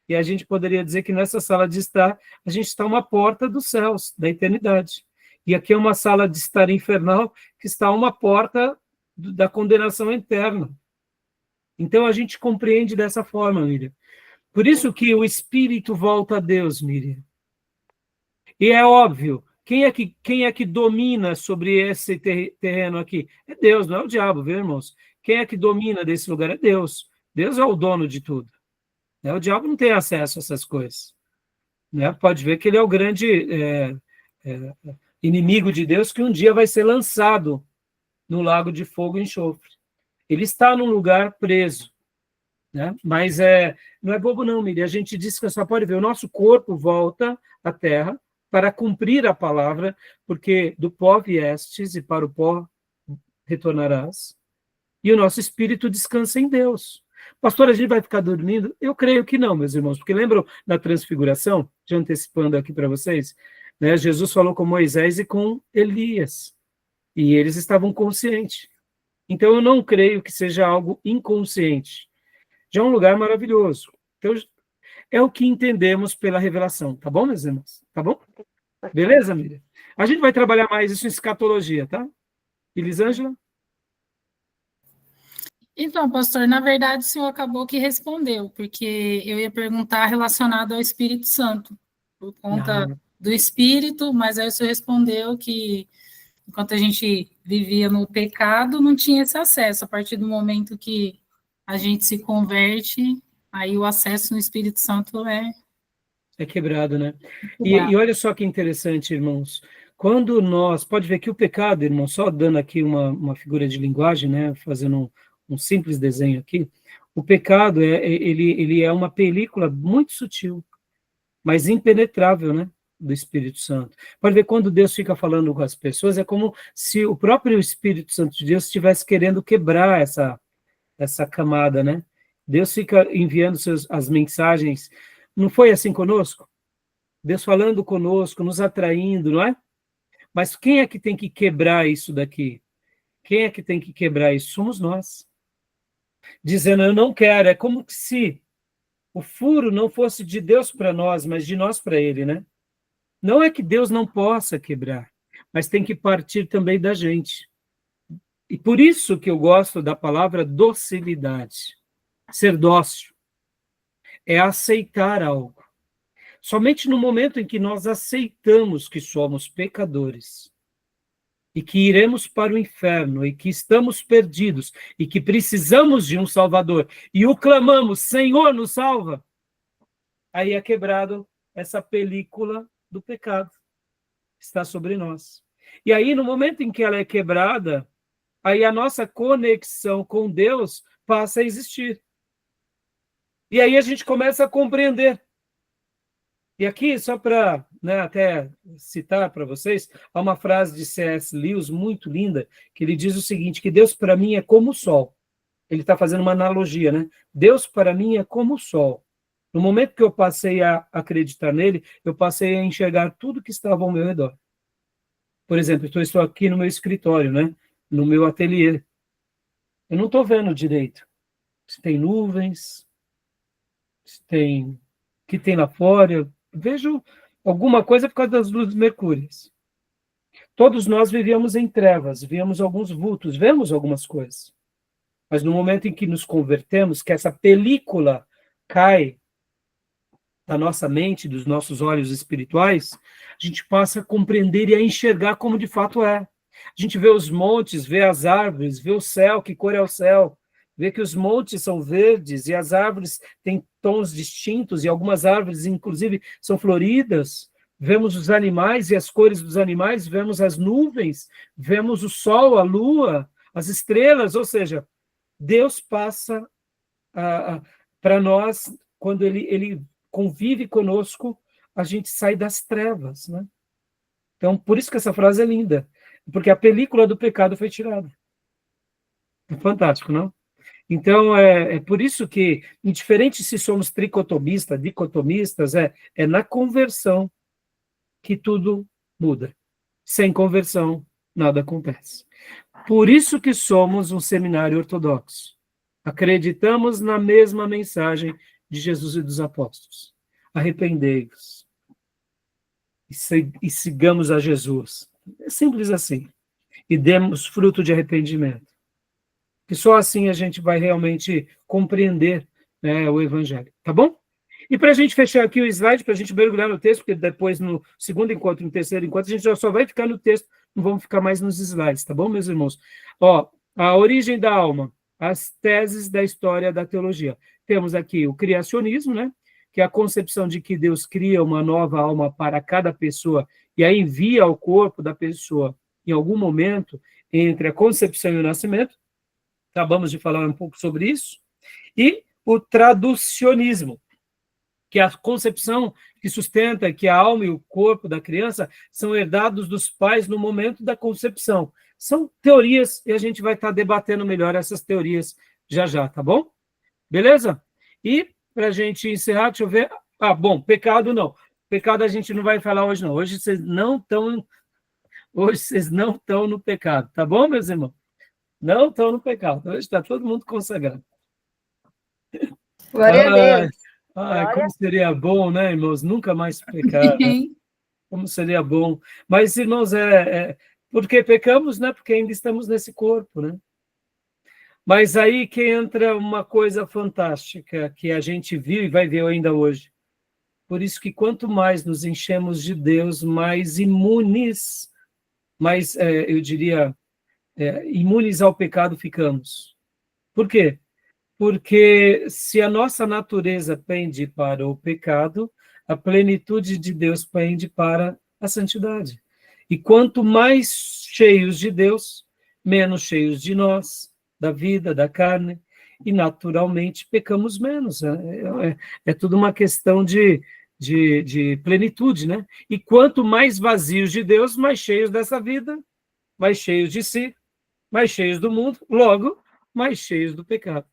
e a gente poderia dizer que nessa sala de estar, a gente está uma porta dos céus, da eternidade. E aqui é uma sala de estar infernal, que está uma porta da condenação eterna. Então, a gente compreende dessa forma, Miriam. Por isso que o espírito volta a Deus, Miriam. E é óbvio, quem é que domina sobre esse terreno aqui? É Deus, não é o diabo, viu, irmãos? Quem é que domina desse lugar? É Deus. Deus é o dono de tudo. Né? O diabo não tem acesso a essas coisas. Né? Pode ver que ele é o grande inimigo de Deus que um dia vai ser lançado no lago de fogo e enxofre. Ele está num lugar preso. Né? Mas não é bobo não, Miriam. A gente diz que só pode ver, o nosso corpo volta à terra para cumprir a palavra, porque do pó viestes e para o pó retornarás. E o nosso espírito descansa em Deus. Pastor, a gente vai ficar dormindo? Eu creio que não, meus irmãos, porque lembram da transfiguração? Já antecipando aqui para vocês, né? Jesus falou com Moisés e com Elias, e eles estavam conscientes. Então, eu não creio que seja algo inconsciente. Já é um lugar maravilhoso. Então, é o que entendemos pela revelação, tá bom, meus irmãos? Tá bom? Beleza, Miriam? A gente vai trabalhar mais isso em escatologia, tá? Elisângela? Então, pastor, na verdade, o senhor acabou que respondeu, porque eu ia perguntar relacionado ao Espírito Santo, por conta do Espírito, mas aí o senhor respondeu que, enquanto a gente vivia no pecado, não tinha esse acesso. A partir do momento que a gente se converte, aí o acesso no Espírito Santo é quebrado, né? E olha só que interessante, irmãos. Quando nós... Pode ver que o pecado, irmão, só dando aqui uma figura de linguagem, né? Fazendo um simples desenho aqui, o pecado ele é uma película muito sutil, mas impenetrável, né, do Espírito Santo. Pode ver, quando Deus fica falando com as pessoas, é como se o próprio Espírito Santo de Deus estivesse querendo quebrar essa camada, né? Deus fica enviando as mensagens. Não foi assim conosco? Deus falando conosco, nos atraindo, não é? Mas quem é que tem que quebrar isso daqui? Quem é que tem que quebrar isso? Somos nós. Dizendo, eu não quero. É como se o furo não fosse de Deus para nós, mas de nós para ele, né? Não é que Deus não possa quebrar, mas tem que partir também da gente. E por isso que eu gosto da palavra docilidade. Ser dócil é aceitar algo. Somente no momento em que nós aceitamos que somos pecadores, e que iremos para o inferno, e que estamos perdidos, e que precisamos de um Salvador, e o clamamos, Senhor, nos salva, aí é quebrado essa película do pecado que está sobre nós. E aí, no momento em que ela é quebrada, aí a nossa conexão com Deus passa a existir. E aí a gente começa a compreender. E aqui, só para até citar para vocês, há uma frase de C.S. Lewis muito linda, que ele diz o seguinte, que Deus para mim é como o sol. Ele está fazendo uma analogia, né? Deus para mim é como o sol. No momento que eu passei a acreditar nele, eu passei a enxergar tudo que estava ao meu redor. Por exemplo, eu estou aqui no meu escritório, né? No meu ateliê. Eu não estou vendo direito. Se tem nuvens, se tem... o que tem lá fora, eu vejo alguma coisa por causa das luzes mercúrias. Todos nós vivíamos em trevas, víamos alguns vultos, vemos algumas coisas. Mas no momento em que nos convertemos, que essa película cai da nossa mente, dos nossos olhos espirituais, a gente passa a compreender e a enxergar como de fato é. A gente vê os montes, vê as árvores, vê o céu, que cor é o céu. vê que os montes são verdes e as árvores têm tons distintos e algumas árvores, inclusive, são floridas. Vemos os animais e as cores dos animais, vemos as nuvens, vemos o sol, a lua, as estrelas, ou seja, Deus passa para nós, quando ele convive conosco, a gente sai das trevas, né? Então, por isso que essa frase é linda, porque a película do pecado foi tirada. É fantástico, não? Então, é por isso que, indiferente se somos tricotomistas, dicotomistas, é na conversão que tudo muda. Sem conversão, nada acontece. Por isso que somos um seminário ortodoxo. Acreditamos na mesma mensagem de Jesus e dos apóstolos. Arrependei-vos e sigamos a Jesus. É simples assim. E demos fruto de arrependimento. Que só assim a gente vai realmente compreender, né, o Evangelho. Tá bom? E para a gente fechar aqui o slide, para a gente mergulhar no texto, porque depois no segundo encontro, no terceiro encontro, a gente já só vai ficar no texto, não vamos ficar mais nos slides, tá bom, meus irmãos? Ó, a origem da alma, as teses da história da teologia. Temos aqui o criacionismo, né? Que é a concepção de que Deus cria uma nova alma para cada pessoa e aí envia ao corpo da pessoa em algum momento entre a concepção e o nascimento. Acabamos de falar um pouco sobre isso. E o traducionismo, que é a concepção que sustenta que a alma e o corpo da criança são herdados dos pais no momento da concepção. São teorias e a gente vai estar debatendo melhor essas teorias já, tá bom? Beleza? E, para a gente encerrar, deixa eu ver... bom, pecado não. Pecado a gente não vai falar hoje, não. Hoje vocês não estão no pecado, tá bom, meus irmãos? Não estão no pecado. Hoje está todo mundo consagrado. Glória a Deus. Como seria bom, né, irmãos? Nunca mais pecar. Né? Como seria bom. Mas, irmãos, porque pecamos, né? Porque ainda estamos nesse corpo, né? Mas aí que entra uma coisa fantástica que a gente viu e vai ver ainda hoje. Por isso que quanto mais nos enchemos de Deus, mais imunes, mais, eu diria, imunes ao pecado ficamos. Por quê? Porque se a nossa natureza pende para o pecado, a plenitude de Deus pende para a santidade. E quanto mais cheios de Deus, menos cheios de nós, da vida, da carne, e naturalmente pecamos menos. É tudo uma questão de plenitude, né? E quanto mais vazios de Deus, mais cheios dessa vida, mais cheios de si, mais cheios do mundo, logo, mais cheios do pecado.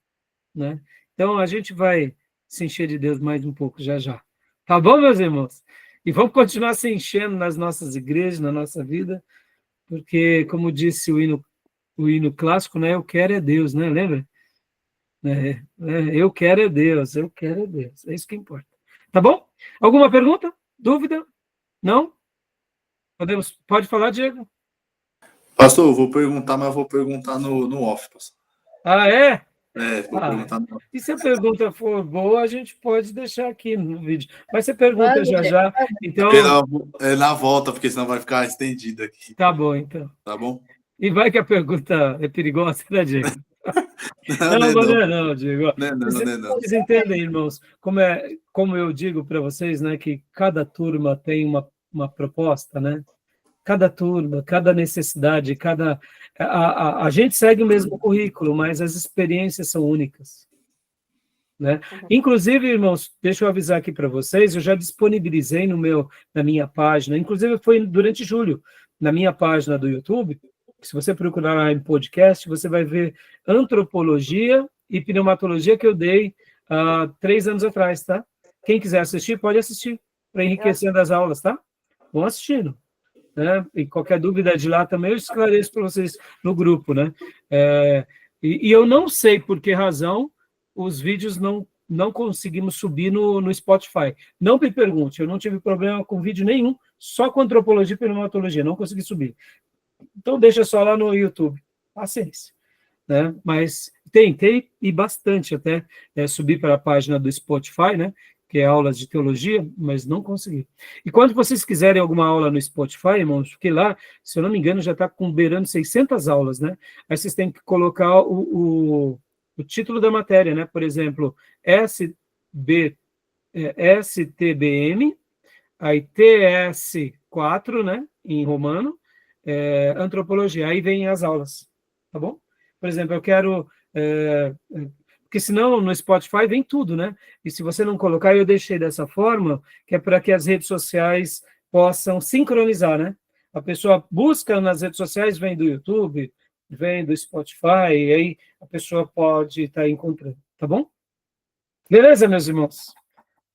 Né? Então, a gente vai se encher de Deus mais um pouco já. Tá bom, meus irmãos? E vamos continuar se enchendo nas nossas igrejas, na nossa vida, porque, como disse o hino clássico, né? Eu quero é Deus, né? Lembra? Eu quero é Deus, eu quero é Deus. É isso que importa. Tá bom? Alguma pergunta? Dúvida? Não? Pode falar, Diego? Pastor, eu vou perguntar, mas eu vou perguntar no off, pastor. É? Vou perguntar no off. E se a pergunta for boa, a gente pode deixar aqui no vídeo. Mas você pergunta já. Então... Na volta, porque senão vai ficar estendido aqui. Tá bom, então. Tá bom? E vai que a pergunta é perigosa, né, Diego? Não, Diego. Não. Vocês entendem, irmãos, como eu digo para vocês, né, que cada turma tem uma proposta, né? Cada turma, cada necessidade, a gente segue o mesmo currículo, mas as experiências são únicas. Né? Inclusive, irmãos, deixa eu avisar aqui para vocês, eu já disponibilizei na minha página, inclusive foi durante julho, na minha página do YouTube, se você procurar lá em podcast, você vai ver antropologia e pneumatologia que eu dei 3 anos atrás, tá? Quem quiser assistir, pode assistir, para enriquecer as aulas, tá? Vão assistindo. Né? E qualquer dúvida de lá também eu esclareço para vocês no grupo, né? E eu não sei por que razão os vídeos não conseguimos subir no Spotify. Não me pergunte, eu não tive problema com vídeo nenhum, só com antropologia e pneumatologia, não consegui subir. Então deixa só lá no YouTube, paciência. Né? Mas tentei e bastante até subir para a página do Spotify, né? Que é aulas de teologia, mas não consegui. E quando vocês quiserem alguma aula no Spotify, irmãos, porque lá, se eu não me engano, já está beirando 600 aulas, né? Aí vocês têm que colocar o o título da matéria, né? Por exemplo, STBM, aí TS4, né? Em romano, antropologia. Aí vem as aulas, tá bom? Por exemplo, eu quero... porque senão no Spotify vem tudo, né? E se você não colocar, eu deixei dessa forma, que é para que as redes sociais possam sincronizar, né? A pessoa busca nas redes sociais, vem do YouTube, vem do Spotify, e aí a pessoa pode estar encontrando, tá bom? Beleza, meus irmãos?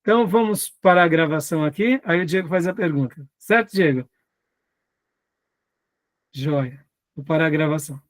Então, vamos parar a gravação aqui, aí o Diego faz a pergunta. Certo, Diego? Joia. Vou parar a gravação.